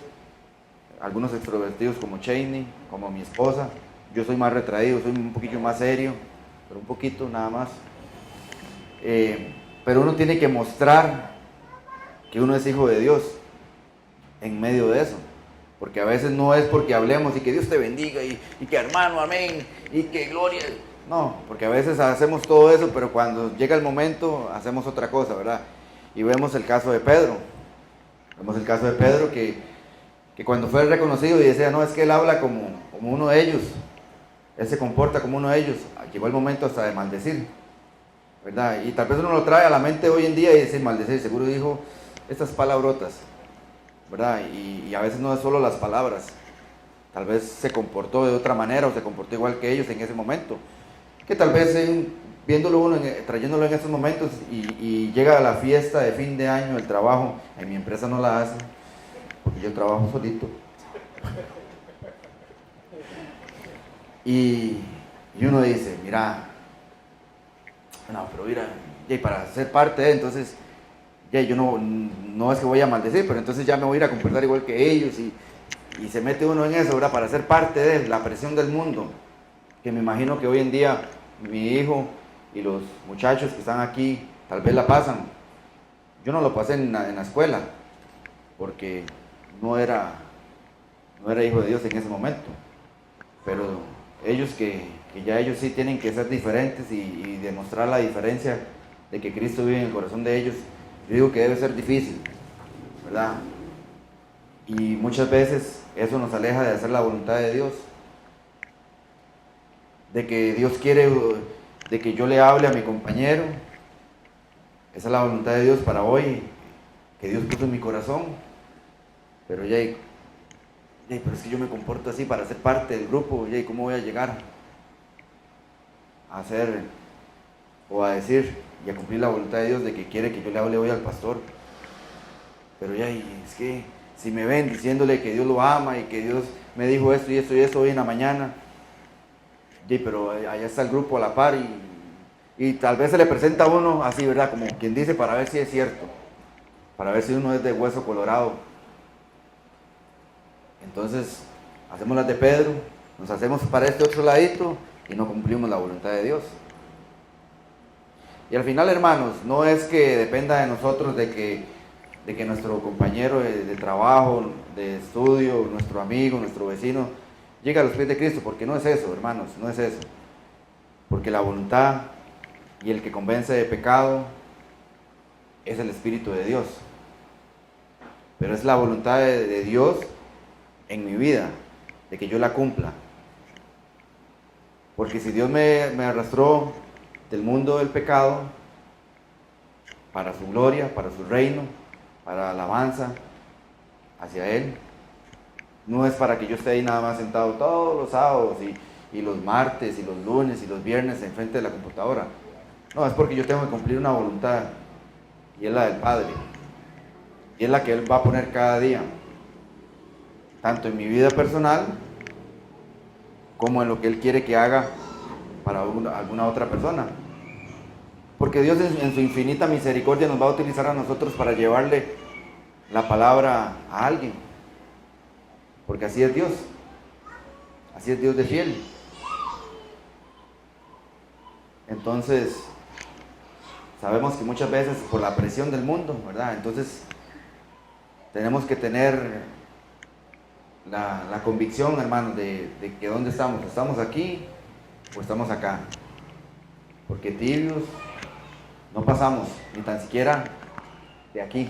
Speaker 1: algunos extrovertidos como Cheney, como mi esposa, yo soy más retraído, soy un poquito más serio, pero un poquito nada más. Pero uno tiene que mostrar que uno es hijo de Dios en medio de eso. Porque a veces no es porque hablemos y que Dios te bendiga y que hermano, amén, y que gloria. No, porque a veces hacemos todo eso, pero cuando llega el momento hacemos otra cosa, ¿verdad? Y vemos el caso de Pedro. Vemos el caso de Pedro que cuando fue reconocido y decía, no, es que él habla como uno de ellos. Él se comporta como uno de ellos. Llegó el momento hasta de maldecir, ¿verdad? Y tal vez uno lo trae a la mente hoy en día y dice maldecir, seguro dijo estas palabrotas, ¿verdad? Y a veces no es solo las palabras, tal vez se comportó de otra manera o se comportó igual que ellos en ese momento, que tal vez viéndolo uno, trayéndolo en estos momentos y llega a la fiesta de fin de año, el trabajo, en mi empresa no la hacen, porque yo trabajo solito. Y uno dice, mira, no, pero mira, y para ser parte de, entonces, ya yo no es que voy a maldecir, pero entonces ya me voy a ir a comportar igual que ellos y se mete uno en eso, ¿verdad? Para ser parte de la presión del mundo, que me imagino que hoy en día mi hijo y los muchachos que están aquí tal vez la pasan. Yo no lo pasé en la escuela, porque no era hijo de Dios en ese momento, pero ellos que ya ellos sí tienen que ser diferentes y demostrar la diferencia de que Cristo vive en el corazón de ellos, yo digo que debe ser difícil, ¿verdad? Y muchas veces eso nos aleja de hacer la voluntad de Dios, de que Dios quiere de que yo le hable a mi compañero. Esa es la voluntad de Dios para hoy, que Dios puso en mi corazón, pero pero es que yo me comporto así para ser parte del grupo, ¿cómo voy a llegar a hacer o a decir y a cumplir la voluntad de Dios de que quiere que yo le hable hoy al pastor? Pero es que si me ven diciéndole que Dios lo ama y que Dios me dijo esto y esto y esto hoy en la mañana, pero allá está el grupo a la par y tal vez se le presenta a uno así, ¿verdad? Como quien dice, para ver si es cierto, para ver si uno es de hueso colorado. Entonces, hacemos las de Pedro, nos hacemos para este otro ladito y no cumplimos la voluntad de Dios. Y al final, hermanos, no es que dependa de nosotros de que nuestro compañero de trabajo, de estudio, nuestro amigo, nuestro vecino, llegue a los pies de Cristo, porque no es eso, hermanos, no es eso. Porque la voluntad y el que convence de pecado es el Espíritu de Dios. Pero es la voluntad de Dios en mi vida, de que yo la cumpla. Porque si Dios me arrastró del mundo del pecado para su gloria, para su reino, para alabanza hacia Él, no es para que yo esté ahí nada más sentado todos los sábados y los martes y los lunes y los viernes enfrente de la computadora. No, es porque yo tengo que cumplir una voluntad, y es la del Padre, y es la que Él va a poner cada día, tanto en mi vida personal como en lo que Él quiere que haga para alguna otra persona. Porque Dios en su infinita misericordia nos va a utilizar a nosotros para llevarle la palabra a alguien. Porque así es Dios de fiel. Entonces, sabemos que muchas veces por la presión del mundo, ¿verdad? Entonces, tenemos que tener la convicción, hermanos, de que ¿dónde estamos? ¿Estamos aquí o estamos acá? Porque tibios no pasamos, ni tan siquiera de aquí,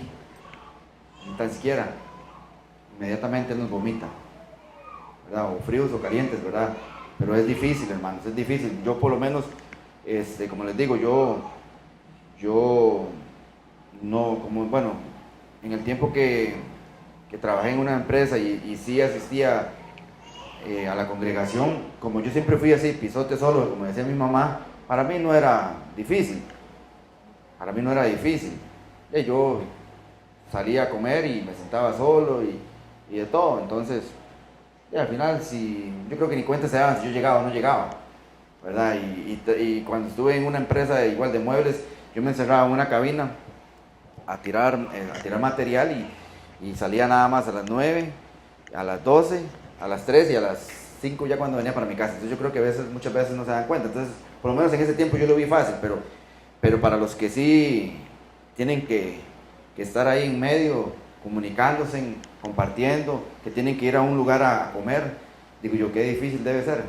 Speaker 1: ni tan siquiera. Inmediatamente nos vomita, ¿verdad? O fríos o calientes, ¿verdad? Pero es difícil, hermanos, es difícil. Yo por lo menos, como les digo, yo no, como, bueno, en el tiempo que trabajé en una empresa y sí asistía a la congregación, como yo siempre fui así, pisote solo, como decía mi mamá, para mí no era difícil. Para mí no era difícil. Yo salía a comer y me sentaba solo y de todo. Entonces, al final, yo creo que ni cuenta se daban si yo llegaba o no llegaba, ¿verdad? Y cuando estuve en una empresa igual de muebles, yo me encerraba en una cabina a tirar material y salía nada más a las 9, a las 12, a las 3 y a las 5 ya cuando venía para mi casa. Entonces yo creo que muchas veces no se dan cuenta. Entonces, por lo menos en ese tiempo yo lo vi fácil, pero para los que sí tienen que estar ahí en medio, comunicándose, compartiendo, que tienen que ir a un lugar a comer, digo yo, qué difícil debe ser,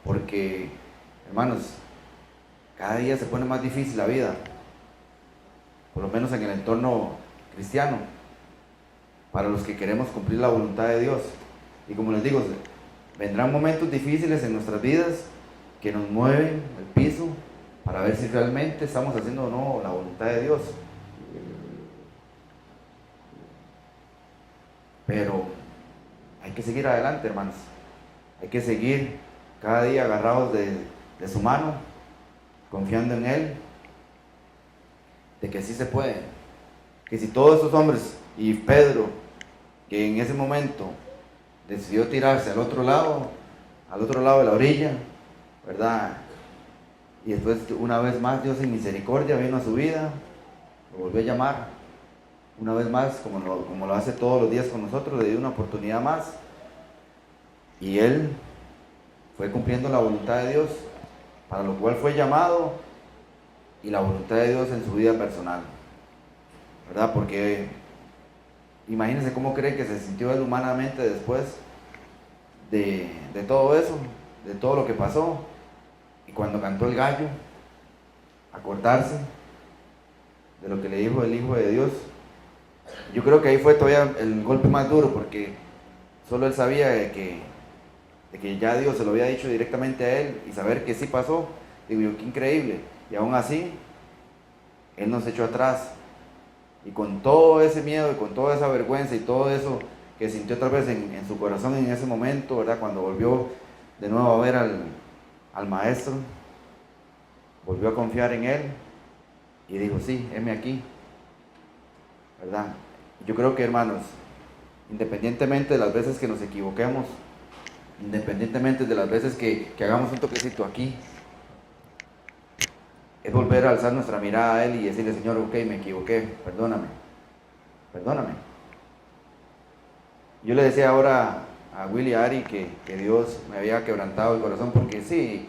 Speaker 1: porque, hermanos, cada día se pone más difícil la vida, por lo menos en el entorno cristiano, para los que queremos cumplir la voluntad de Dios. Y como les digo, vendrán momentos difíciles en nuestras vidas que nos mueven el piso para ver si realmente estamos haciendo o no la voluntad de Dios. Pero hay que seguir adelante, hermanos. Hay que seguir cada día agarrados de su mano, confiando en Él, de que sí se puede. Que si todos esos hombres y Pedro, que en ese momento decidió tirarse al otro lado de la orilla, ¿verdad? Y después una vez más Dios en misericordia vino a su vida, lo volvió a llamar. Una vez más, como lo hace todos los días con nosotros, le dio una oportunidad más. Y él fue cumpliendo la voluntad de Dios, para lo cual fue llamado, y la voluntad de Dios en su vida personal, ¿verdad? Porque imagínense cómo creen que se sintió él humanamente después de todo eso, de todo lo que pasó. Y cuando cantó el gallo, acordarse de lo que le dijo el Hijo de Dios. Yo creo que ahí fue todavía el golpe más duro, porque solo él sabía de que ya Dios se lo había dicho directamente a él, y saber que sí pasó, digo yo, qué increíble. Y aún así, él no se echó atrás, y con todo ese miedo y con toda esa vergüenza y todo eso que sintió otra vez en su corazón en ese momento, ¿verdad? Cuando volvió de nuevo a ver al Maestro, volvió a confiar en él y dijo, sí, heme aquí, ¿verdad? Yo creo que, hermanos, independientemente de las veces que nos equivoquemos, independientemente de las veces que hagamos un toquecito aquí, es volver a alzar nuestra mirada a Él y decirle, Señor, ok, me equivoqué, perdóname. Yo le decía ahora a Willy y a Ari que Dios me había quebrantado el corazón, porque sí,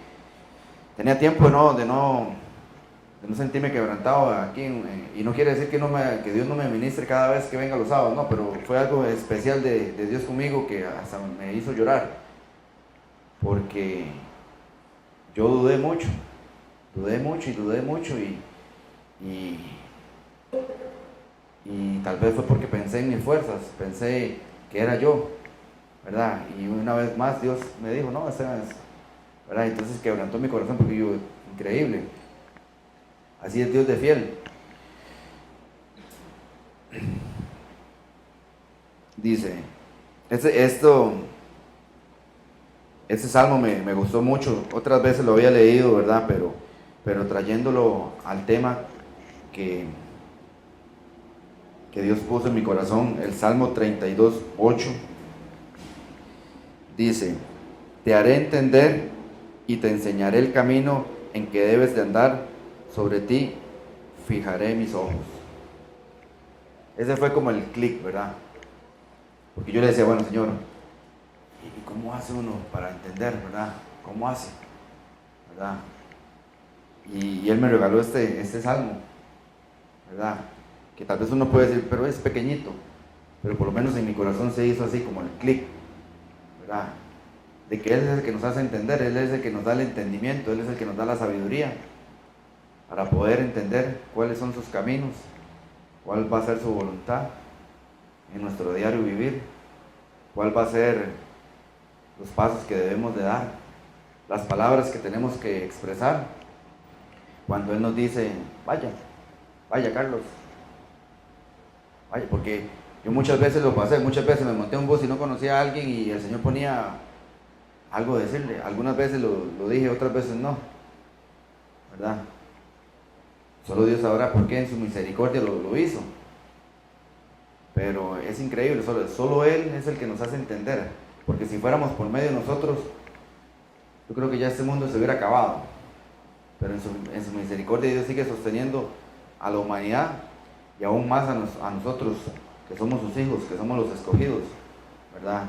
Speaker 1: tenía tiempo de no sentirme quebrantado aquí, y no quiere decir que Dios no me ministre cada vez que venga los sábados, no, pero fue algo especial de Dios conmigo que hasta me hizo llorar, porque yo dudé mucho y tal vez fue porque pensé en mis fuerzas, pensé que era yo, ¿verdad? Y una vez más Dios me dijo, no, esa es, ¿verdad? Entonces quebrantó mi corazón, porque yo, increíble, así es Dios de fiel. Dice, este salmo me gustó mucho, otras veces lo había leído, ¿verdad? Pero trayéndolo al tema que Dios puso en mi corazón, el Salmo 32:8, dice, te haré entender y te enseñaré el camino en que debes de andar, sobre ti fijaré mis ojos. Ese fue como el clic, ¿verdad? Porque yo le decía, bueno, Señor, ¿y cómo hace uno para entender, verdad? ¿Cómo hace? ¿Verdad? Y Él me regaló este salmo, ¿verdad? Que tal vez uno puede decir, pero es pequeñito, pero por lo menos en mi corazón se hizo así como el clic, ¿verdad? De que Él es el que nos hace entender, Él es el que nos da el entendimiento, Él es el que nos da la sabiduría para poder entender cuáles son sus caminos, cuál va a ser su voluntad en nuestro diario vivir, cuál va a ser los pasos que debemos de dar, las palabras que tenemos que expresar. Cuando Él nos dice, vaya Carlos, vaya, porque yo muchas veces lo pasé, muchas veces me monté a un bus y no conocía a alguien y el Señor ponía algo a decirle, algunas veces lo dije, otras veces no, ¿verdad? Solo Dios sabrá por qué en su misericordia lo hizo, pero es increíble, solo Él es el que nos hace entender, porque si fuéramos por medio de nosotros, yo creo que ya este mundo se hubiera acabado. Pero en su misericordia Dios sigue sosteniendo a la humanidad y aún más a nosotros, que somos sus hijos, que somos los escogidos, ¿verdad?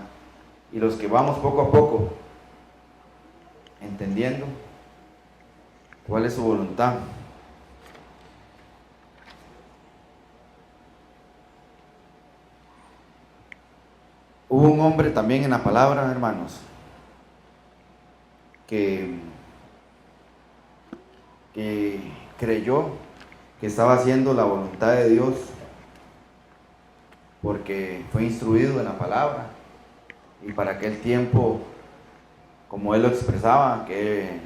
Speaker 1: Y los que vamos poco a poco entendiendo cuál es su voluntad. Hubo un hombre también en la palabra, hermanos, que creyó que estaba haciendo la voluntad de Dios porque fue instruido en la palabra, y para aquel tiempo, como él lo expresaba, que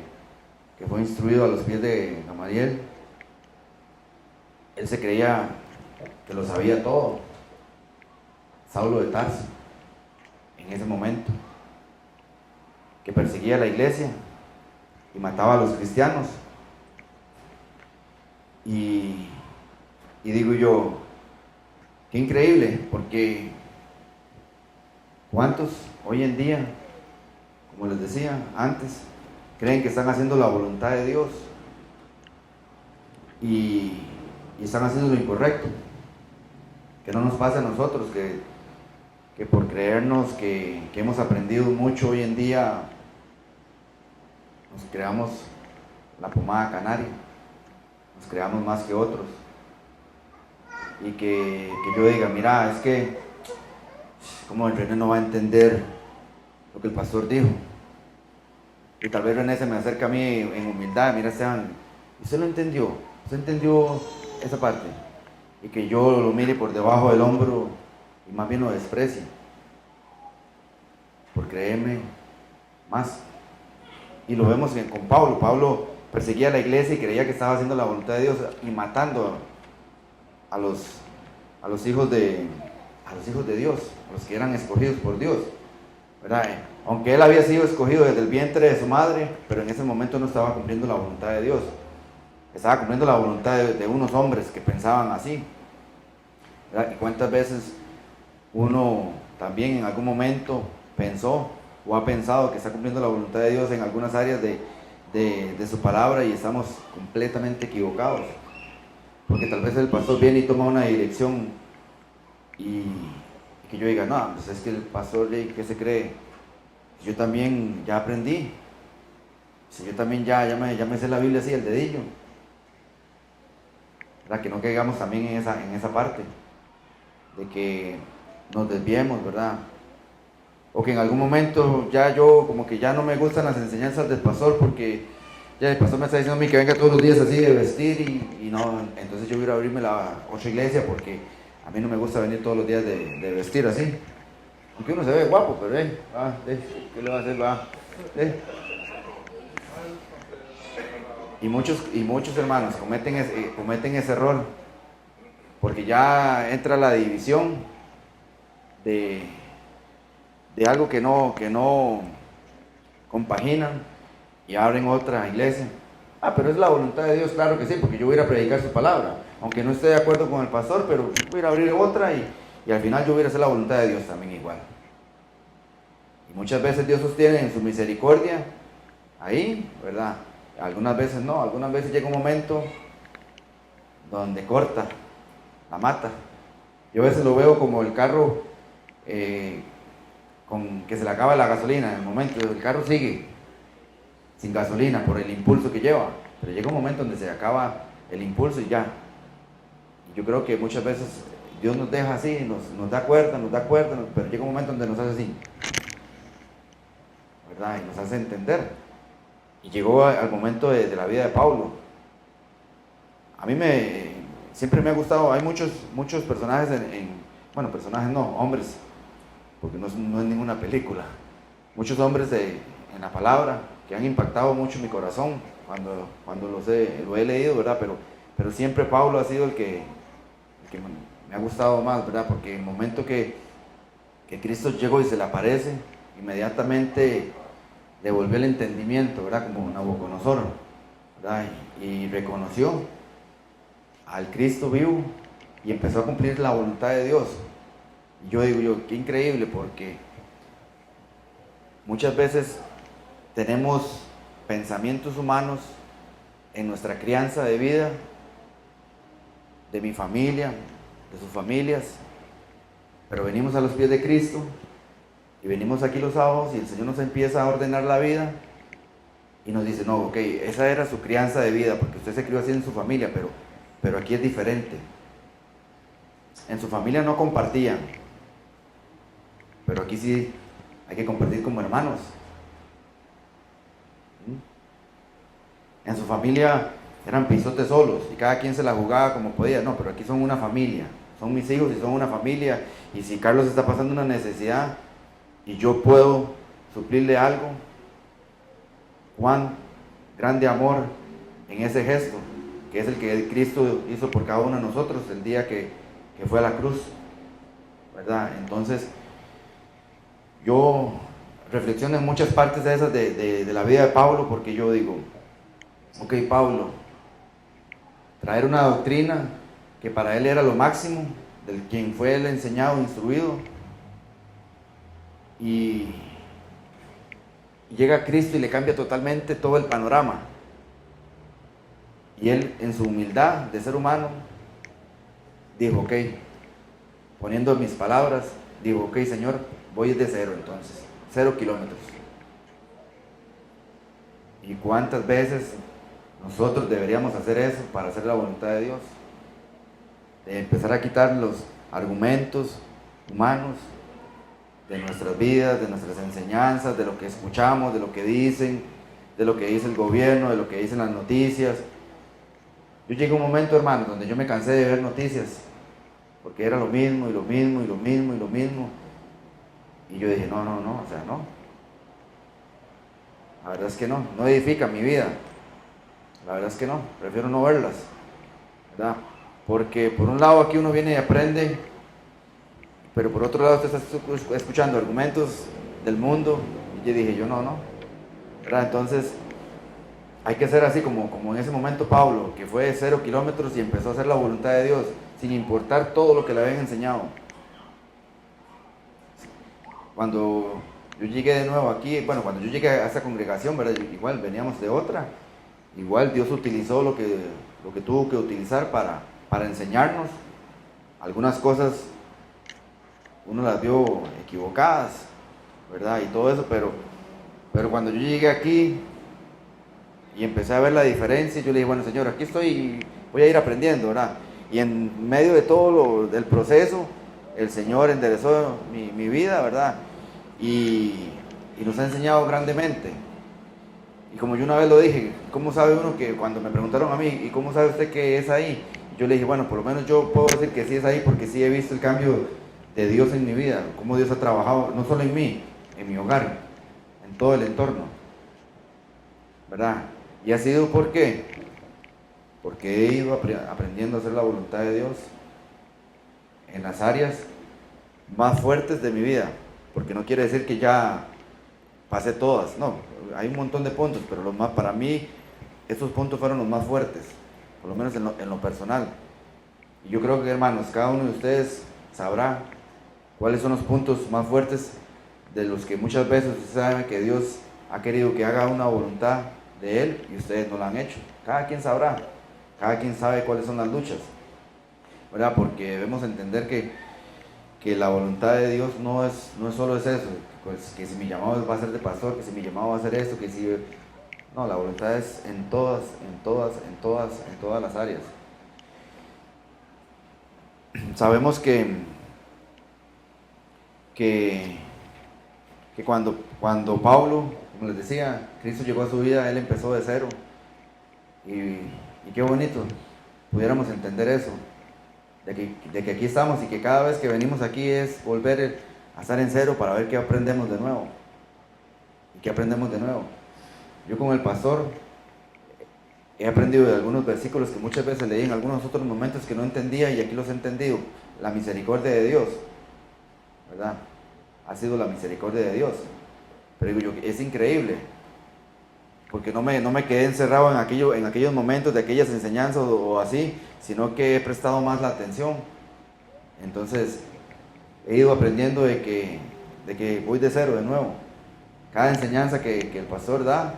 Speaker 1: fue instruido a los pies de Gamaliel, él se creía que lo sabía todo. Saulo de Tarso, en ese momento, que perseguía a la iglesia y mataba a los cristianos. Y digo yo, qué increíble, porque ¿cuántos hoy en día, como les decía antes, creen que están haciendo la voluntad de Dios y están haciendo lo incorrecto? Que no nos pase a nosotros, que por creernos que hemos aprendido mucho hoy en día, nos creamos la pomada canaria, nos creamos más que otros, y que yo diga, mira, es que como el René no va a entender lo que el pastor dijo, y tal vez René se me acerca a mí en humildad, mira Esteban, ¿usted lo entendió? ¿Usted entendió esa parte? Y que yo lo mire por debajo del hombro y más bien lo desprecie por creerme más. Y lo vemos con Pablo. Pablo perseguía a la iglesia y creía que estaba haciendo la voluntad de Dios y matando a los hijos de Dios, a los que eran escogidos por Dios, ¿verdad? Aunque él había sido escogido desde el vientre de su madre, pero en ese momento no estaba cumpliendo la voluntad de Dios, estaba cumpliendo la voluntad de unos hombres que pensaban así, ¿verdad? Y cuántas veces uno también en algún momento pensó o ha pensado que está cumpliendo la voluntad de Dios en algunas áreas de su palabra, y estamos completamente equivocados, porque tal vez el pastor viene y toma una dirección y que yo diga, no, pues es que el pastor, ¿qué se cree? Yo también ya aprendí, si yo también ya me sé la Biblia así, el dedillo, ¿verdad? Que no caigamos también en esa parte de que nos desviemos, ¿verdad? O que en algún momento ya yo como que ya no me gustan las enseñanzas del pastor, porque ya el pastor me está diciendo a mí que venga todos los días así de vestir, y no, entonces yo voy a ir a abrirme la otra iglesia porque a mí no me gusta venir todos los días de vestir así. Aunque uno se ve guapo, pero ¿qué le va a hacer? Y muchos hermanos cometen ese error, porque ya entra la división de algo que no compaginan, y abren otra iglesia. Pero es la voluntad de Dios, claro que sí, porque yo voy a ir a predicar su palabra, aunque no esté de acuerdo con el pastor, pero voy a ir a abrir otra, y al final yo voy a hacer la voluntad de Dios también igual. Y muchas veces Dios sostiene en su misericordia ahí, ¿verdad? Algunas veces no, algunas veces llega un momento donde corta, la mata. Yo a veces lo veo como el carro con que se le acaba la gasolina. En el momento el carro sigue sin gasolina por el impulso que lleva, pero llega un momento donde se acaba el impulso y ya. Y yo creo que muchas veces Dios nos deja así, nos da cuerda, pero llega un momento donde nos hace así, ¿verdad? Y nos hace entender. Y llegó al momento de la vida de Pablo. A mí siempre me ha gustado, hay muchos personajes bueno, personajes no, hombres, porque no es ninguna película, muchos hombres en la palabra que han impactado mucho mi corazón cuando lo he leído, ¿verdad? Pero siempre Pablo ha sido el que me ha gustado más, ¿verdad? Porque en el momento que Cristo llegó y se le aparece, inmediatamente le volvió el entendimiento, ¿verdad? Como Nabucodonosor, ¿verdad? Y reconoció al Cristo vivo y empezó a cumplir la voluntad de Dios. Y yo digo, qué increíble, porque muchas veces tenemos pensamientos humanos en nuestra crianza de vida, de mi familia, de sus familias, pero venimos a los pies de Cristo y venimos aquí los sábados y el Señor nos empieza a ordenar la vida y nos dice, no, ok, esa era su crianza de vida, porque usted se crió así en su familia, pero aquí es diferente. En su familia no compartían, pero aquí sí hay que compartir como hermanos. En su familia eran pisotes solos y cada quien se la jugaba como podía. No, pero aquí son una familia, son mis hijos y son una familia. Y si Carlos está pasando una necesidad y yo puedo suplirle algo, cuán grande amor en ese gesto, que es el que Cristo hizo por cada uno de nosotros el día que fue a la cruz, ¿verdad? Entonces, yo reflexiono en muchas partes de esas de la vida de Pablo, porque yo digo, ok, Pablo, traer una doctrina que para él era lo máximo, del quien fue él enseñado, instruido, y llega Cristo y le cambia totalmente todo el panorama. Y él, en su humildad de ser humano, dijo, ok, poniendo mis palabras, dijo, ok, Señor, voy de cero entonces, 0 kilómetros. ¿Y cuántas veces nosotros deberíamos hacer eso para hacer la voluntad de Dios? De empezar a quitar los argumentos humanos de nuestras vidas, de nuestras enseñanzas, de lo que escuchamos, de lo que dicen, de lo que dice el gobierno, de lo que dicen las noticias. Yo llegué a un momento, hermano, donde yo me cansé de ver noticias, porque era lo mismo, y lo mismo, y lo mismo, y lo mismo. Y yo dije, no, o sea, no. La verdad es que no edifica mi vida. La verdad es que no, prefiero no verlas, ¿verdad? Porque por un lado aquí uno viene y aprende, pero por otro lado usted está escuchando argumentos del mundo, y yo dije, yo no, ¿verdad? Entonces, hay que ser así como en ese momento Pablo, que fue 0 kilómetros y empezó a hacer la voluntad de Dios, sin importar todo lo que le habían enseñado. Cuando yo llegué de nuevo aquí, bueno, cuando yo llegué a esta congregación, ¿verdad? Igual veníamos de otra, igual Dios utilizó lo que tuvo que utilizar para enseñarnos. Algunas cosas uno las vio equivocadas, ¿verdad? Y todo eso, pero cuando yo llegué aquí y empecé a ver la diferencia, yo le dije, bueno, Señor, aquí estoy, voy a ir aprendiendo, ¿verdad? Y en medio de todo el proceso, el Señor enderezó mi vida, ¿verdad? Y nos ha enseñado grandemente. Y como yo una vez lo dije, ¿cómo sabe uno que cuando me preguntaron a mí, ¿y cómo sabe usted que es ahí? Yo le dije, bueno, por lo menos yo puedo decir que sí es ahí porque sí he visto el cambio de Dios en mi vida, cómo Dios ha trabajado, no solo en mí, en mi hogar, en todo el entorno, ¿verdad? Y ha sido ¿por qué? Porque he ido aprendiendo a hacer la voluntad de Dios en las áreas más fuertes de mi vida, porque no quiere decir que ya pasé todas, no, hay un montón de puntos, pero para mí esos puntos fueron los más fuertes, por lo menos en lo personal. Y yo creo que, hermanos, cada uno de ustedes sabrá cuáles son los puntos más fuertes de los que muchas veces ustedes saben que Dios ha querido que haga una voluntad de Él y ustedes no la han hecho. Cada quien sabrá, cada quien sabe cuáles son las luchas, ¿verdad? Porque debemos entender que la voluntad de Dios no es solo eso, pues que si mi llamado va a ser de pastor, que si mi llamado va a ser esto, que si... No, la voluntad es en todas las áreas. Sabemos que cuando Pablo, como les decía, Cristo llegó a su vida, él empezó de cero. Y qué bonito pudiéramos entender eso, de que aquí estamos y que cada vez que venimos aquí es volver a estar en cero para ver qué aprendemos de nuevo. ¿Y qué aprendemos de nuevo? Yo como el pastor he aprendido de algunos versículos que muchas veces leí en algunos otros momentos que no entendía y aquí los he entendido. La misericordia de Dios, ¿verdad? Ha sido la misericordia de Dios. Pero digo yo, es increíble, porque no me quedé encerrado en aquellos momentos de aquellas enseñanzas o así, sino que he prestado más la atención. Entonces, he ido aprendiendo de que voy de cero de nuevo. Cada enseñanza que el pastor da,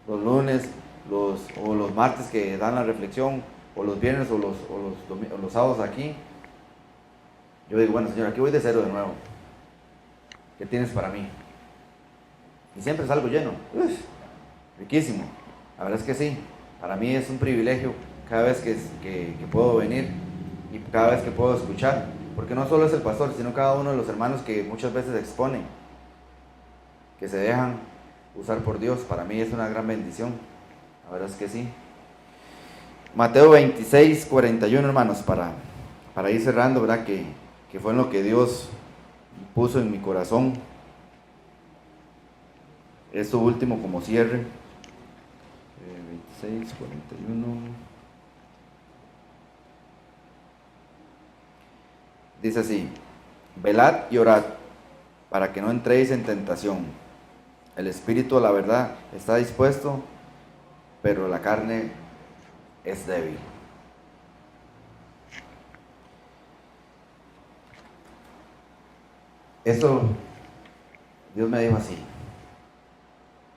Speaker 1: los lunes, los martes que dan la reflexión, o los viernes o los sábados aquí, yo digo, bueno, Señor, aquí voy de cero de nuevo. ¿Qué tienes para mí? Y siempre salgo lleno. Uf, riquísimo. La verdad es que sí. Para mí es un privilegio cada vez que puedo venir y cada vez que puedo escuchar. Porque no solo es el pastor, sino cada uno de los hermanos que muchas veces exponen, que se dejan usar por Dios. Para mí es una gran bendición. La verdad es que sí. Mateo 26, 41, hermanos, para ir cerrando, ¿verdad? Que fue en lo que Dios puso en mi corazón. Esto último como cierre. 26, 41. Dice así: velad y orad para que no entréis en tentación. El espíritu a la verdad está dispuesto, pero la carne es débil. Esto Dios me dijo así,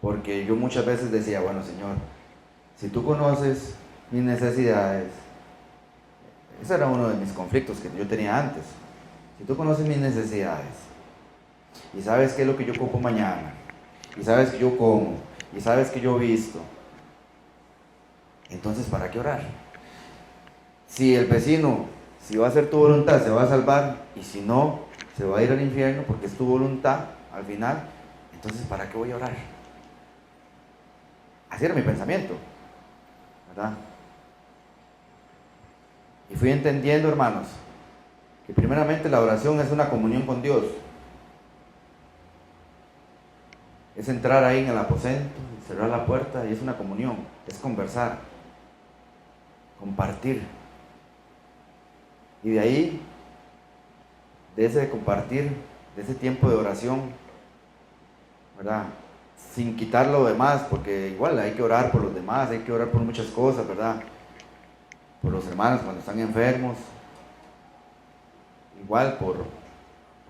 Speaker 1: porque yo muchas veces decía, bueno, Señor, si tú conoces mis necesidades, ese era uno de mis conflictos que yo tenía antes. Si tú conoces mis necesidades y sabes qué es lo que yo ocupo mañana, y sabes que yo como, y sabes que yo visto, entonces ¿para qué orar? Si el vecino, si va a hacer tu voluntad, se va a salvar, y si no, se va a ir al infierno porque es tu voluntad al final, entonces ¿para qué voy a orar? Así era mi pensamiento, ¿verdad? Y fui entendiendo, hermanos, que primeramente la oración es una comunión con Dios. Es entrar ahí en el aposento, cerrar la puerta y es una comunión, es conversar, compartir. Y de ahí, de ese compartir, de ese tiempo de oración, ¿verdad? Sin quitar lo demás, porque igual hay que orar por los demás, hay que orar por muchas cosas, ¿verdad? Por los hermanos cuando están enfermos, igual por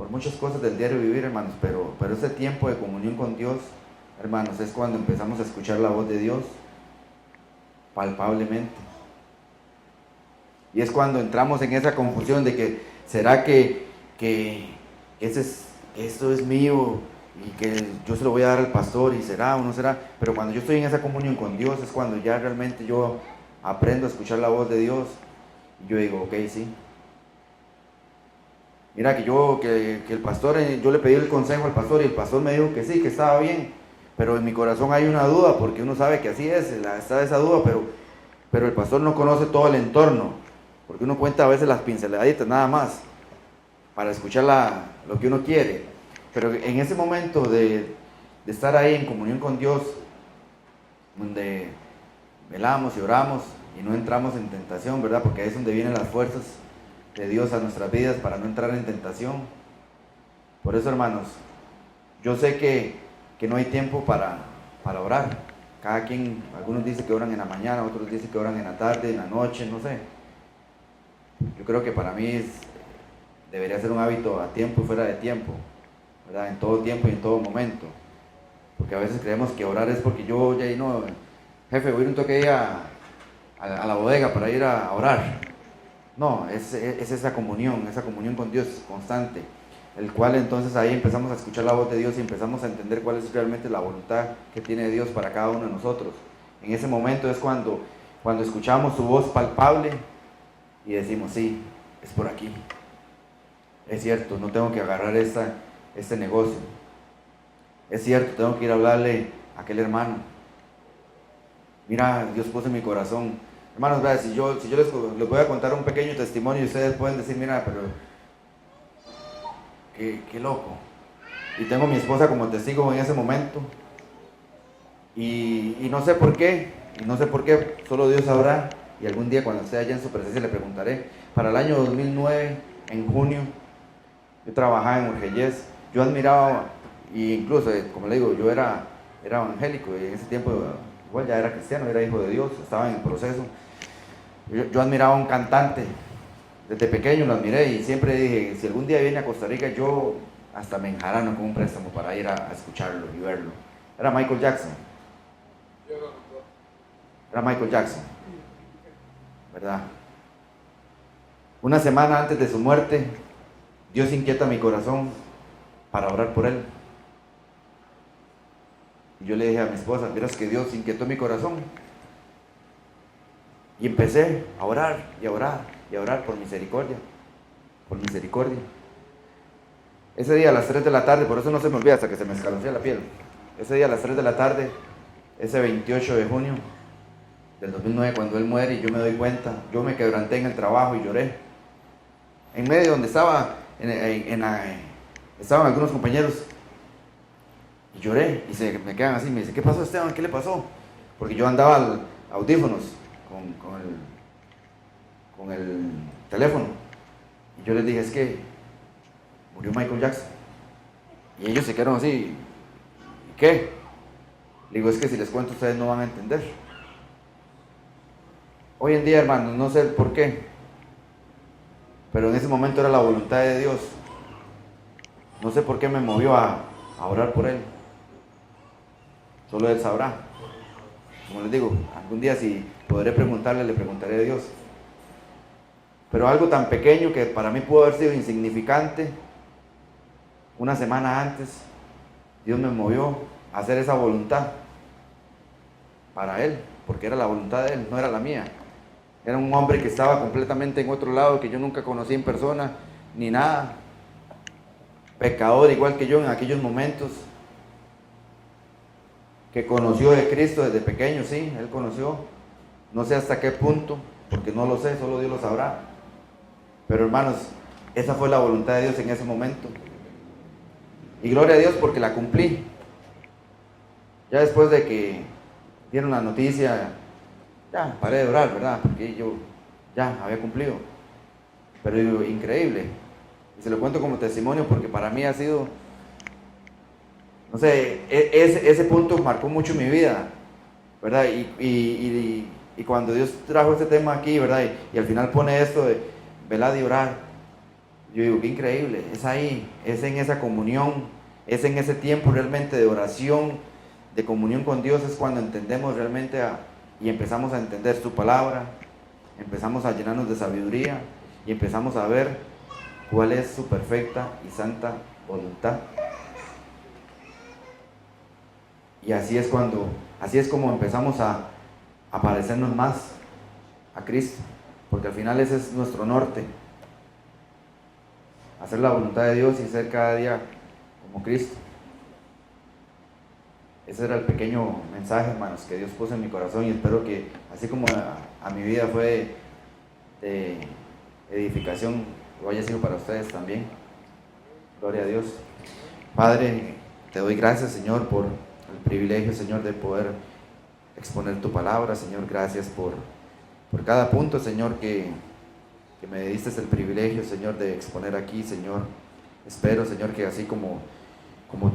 Speaker 1: muchas cosas del diario vivir, hermanos, pero ese tiempo de comunión con Dios, hermanos, es cuando empezamos a escuchar la voz de Dios palpablemente. Y es cuando entramos en esa confusión de que, ¿será que esto es mío y que yo se lo voy a dar al pastor y será o no será? Pero cuando yo estoy en esa comunión con Dios es cuando ya realmente yo aprendo a escuchar la voz de Dios y yo digo, ok, sí. Mira que el pastor, yo le pedí el consejo al pastor y el pastor me dijo que sí, que estaba bien, pero en mi corazón hay una duda porque uno sabe que así es, está esa duda, pero el pastor no conoce todo el entorno, porque uno cuenta a veces las pinceladitas nada más para escuchar lo que uno quiere. Pero en ese momento de estar ahí en comunión con Dios, donde velamos y oramos y no entramos en tentación, ¿verdad? Porque ahí es donde vienen las fuerzas de Dios a nuestras vidas para no entrar en tentación. Por eso, hermanos, yo sé que no hay tiempo para orar. Cada quien, algunos dicen que oran en la mañana, otros dicen que oran en la tarde, en la noche, no sé. Yo creo que para mí debería ser un hábito a tiempo y fuera de tiempo, ¿verdad? En todo tiempo y en todo momento. Porque a veces creemos que orar es porque yo ya no, jefe, voy a ir un toque ahí a la bodega para ir a orar. No, es esa comunión con Dios constante, el cual entonces ahí empezamos a escuchar la voz de Dios y empezamos a entender cuál es realmente la voluntad que tiene Dios para cada uno de nosotros. En ese momento es cuando escuchamos su voz palpable y decimos, sí, es por aquí. Es cierto, no tengo que agarrar este negocio. Es cierto, tengo que ir a hablarle a aquel hermano. Mira, Dios puso en mi corazón. Hermanos, ¿verdad? Si yo les voy a contar un pequeño testimonio y ustedes pueden decir, mira, pero qué loco. Y tengo a mi esposa como testigo en ese momento. Y no sé por qué, solo Dios sabrá. Y algún día cuando esté allá en su presencia le preguntaré. Para el año 2009, en junio, yo trabajaba en Urgellés. Yo admiraba, y incluso, como le digo, yo era evangélico y en ese tiempo igual ya era cristiano, era hijo de Dios, estaba en el proceso. Yo admiraba a un cantante, desde pequeño lo admiré y siempre dije, si algún día viene a Costa Rica, yo hasta me enjarano con un préstamo para ir a escucharlo y verlo. Era Michael Jackson. Era Michael Jackson, ¿verdad? Una semana antes de su muerte, Dios inquieta mi corazón para orar por él. Y yo le dije a mi esposa, miras que Dios inquietó mi corazón. Y empecé a orar y a orar y a orar por misericordia, por misericordia. Ese día a las 3 de la tarde, por eso no se me olvida hasta que se me escalofría la piel. Ese día a las 3 de la tarde, ese 28 de junio del 2009, cuando él muere y yo me doy cuenta, yo me quebranté en el trabajo y lloré. En medio donde estaban algunos compañeros y lloré y me quedan así, me dicen, ¿qué pasó, Esteban? ¿Qué le pasó? Porque yo andaba audífonos con el teléfono y yo les dije, es que murió Michael Jackson. Y ellos se quedaron así, ¿y qué? Le digo, es que si les cuento ustedes no van a entender. Hoy en día, hermanos, no sé por qué, pero en ese momento era la voluntad de Dios. No sé por qué me movió a orar por él. Solo él sabrá. Como les digo, algún día si podré preguntarle, le preguntaré a Dios. Pero algo tan pequeño que para mí pudo haber sido insignificante, una semana antes, Dios me movió a hacer esa voluntad para él, porque era la voluntad de él, no era la mía. Era un hombre que estaba completamente en otro lado, que yo nunca conocí en persona, ni nada. Pecador igual que yo en aquellos momentos. Que conoció de Cristo desde pequeño, sí, él conoció. No sé hasta qué punto, porque no lo sé, solo Dios lo sabrá. Pero hermanos, esa fue la voluntad de Dios en ese momento. Y gloria a Dios porque la cumplí. Ya después de que dieron la noticia, ya paré de orar, ¿verdad? Porque yo ya había cumplido. Pero increíble. Y se lo cuento como testimonio porque para mí ha sido, no sé, ese punto marcó mucho mi vida, ¿verdad? Y cuando Dios trajo este tema aquí, ¿verdad? Y al final pone esto de velar y orar. Yo digo, qué increíble, es ahí, es en esa comunión, es en ese tiempo realmente de oración, de comunión con Dios, es cuando entendemos realmente y empezamos a entender su palabra, empezamos a llenarnos de sabiduría y empezamos a ver cuál es su perfecta y santa voluntad. Y así es como empezamos a parecernos más a Cristo, porque al final ese es nuestro norte, hacer la voluntad de Dios y ser cada día como Cristo. Ese era el pequeño mensaje, hermanos, que Dios puso en mi corazón y espero que así como a mi vida fue de edificación, lo haya sido para ustedes también. Gloria a Dios. Padre, te doy gracias, Señor, por el privilegio, Señor, de poder exponer tu palabra. Señor, gracias por cada punto, Señor, que me diste el privilegio, Señor, de exponer aquí, Señor. Espero, Señor, que así como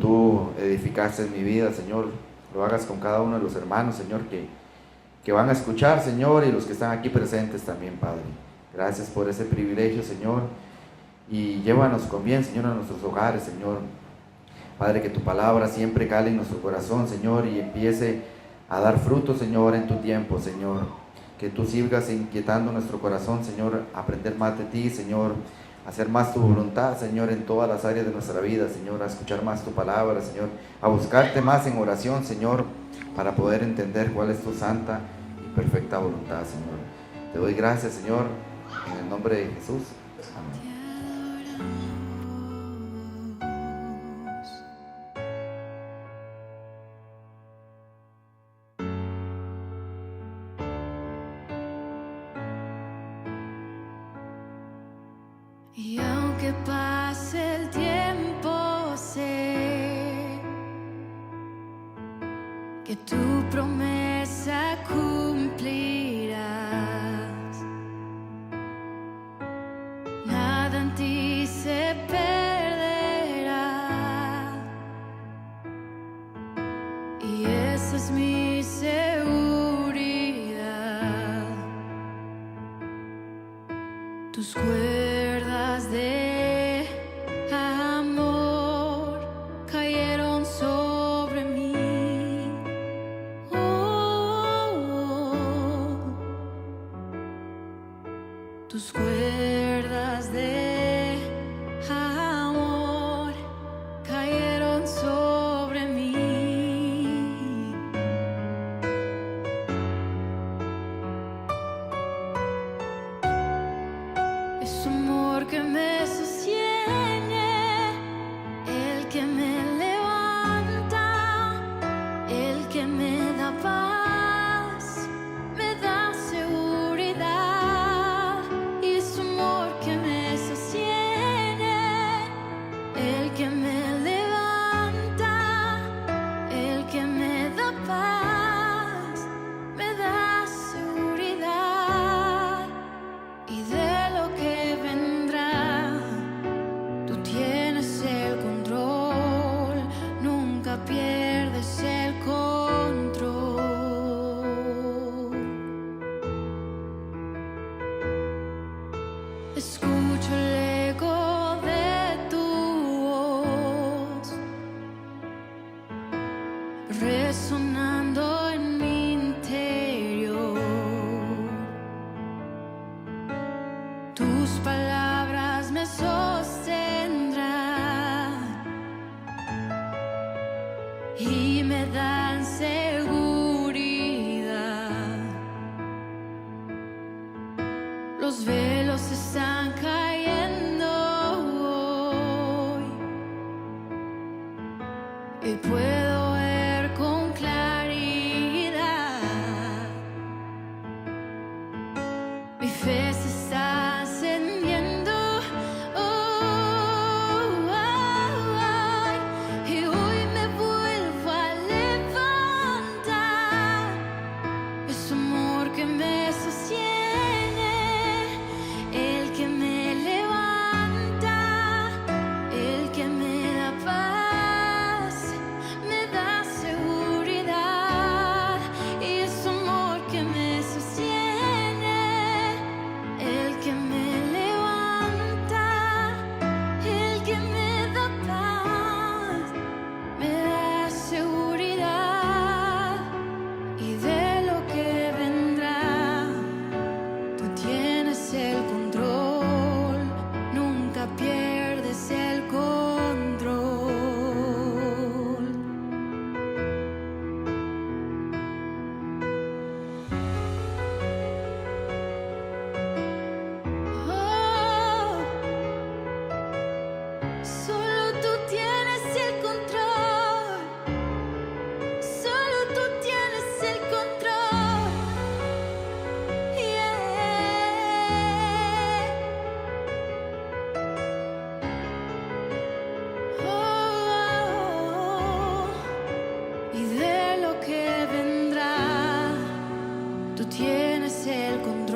Speaker 1: tú edificaste en mi vida, Señor, lo hagas con cada uno de los hermanos, Señor, que van a escuchar, Señor, y los que están aquí presentes también, Padre. Gracias por ese privilegio, Señor, y llévanos con bien, Señor, a nuestros hogares, Señor. Padre, que tu palabra siempre cale en nuestro corazón, Señor, y empiece a dar fruto, Señor, en tu tiempo, Señor. Que tú sigas inquietando nuestro corazón, Señor, a aprender más de ti, Señor, a hacer más tu voluntad, Señor, en todas las áreas de nuestra vida, Señor, a escuchar más tu palabra, Señor, a buscarte más en oración, Señor, para poder entender cuál es tu santa y perfecta voluntad, Señor. Te doy gracias, Señor, en el nombre de Jesús. Amén.
Speaker 2: Y aunque pase el tiempo, sé que tu promesa cumplirás. Nada en ti se perderá. Y esa es mi seguridad. Tus cuerdas de amor cayeron sobre mí. Tus cuerdas de amor que me sostiene, el que me levanta, el que me da paz, me da seguridad. Y es su amor que me sostiene, el que me levanta, el que me da paz, me da seguridad. Y de lo que vendrá, tú tienes el control, nunca pierdes el control. Escucho el eco de tu voz resonando en mi interior. Tus palabras me sostendrán y me dan seguridad. Los velos están cayendo hoy y puedo ver con claridad. Mi fe se está encendiendo, y hoy me vuelvo a levantar. Es su amor que me sostiene, el que me levanta, el que me da paz, me da seguridad. Y es su amor que me sostiene, el que me levanta, el que me da paz, me da seguridad. Y de lo que vendrá, tú tienes el control, nunca pierdes el control. Oh, solo tú tienes el control, solo tú tienes el control. Yeah. Oh, y de lo que vendrá, tú tienes el control.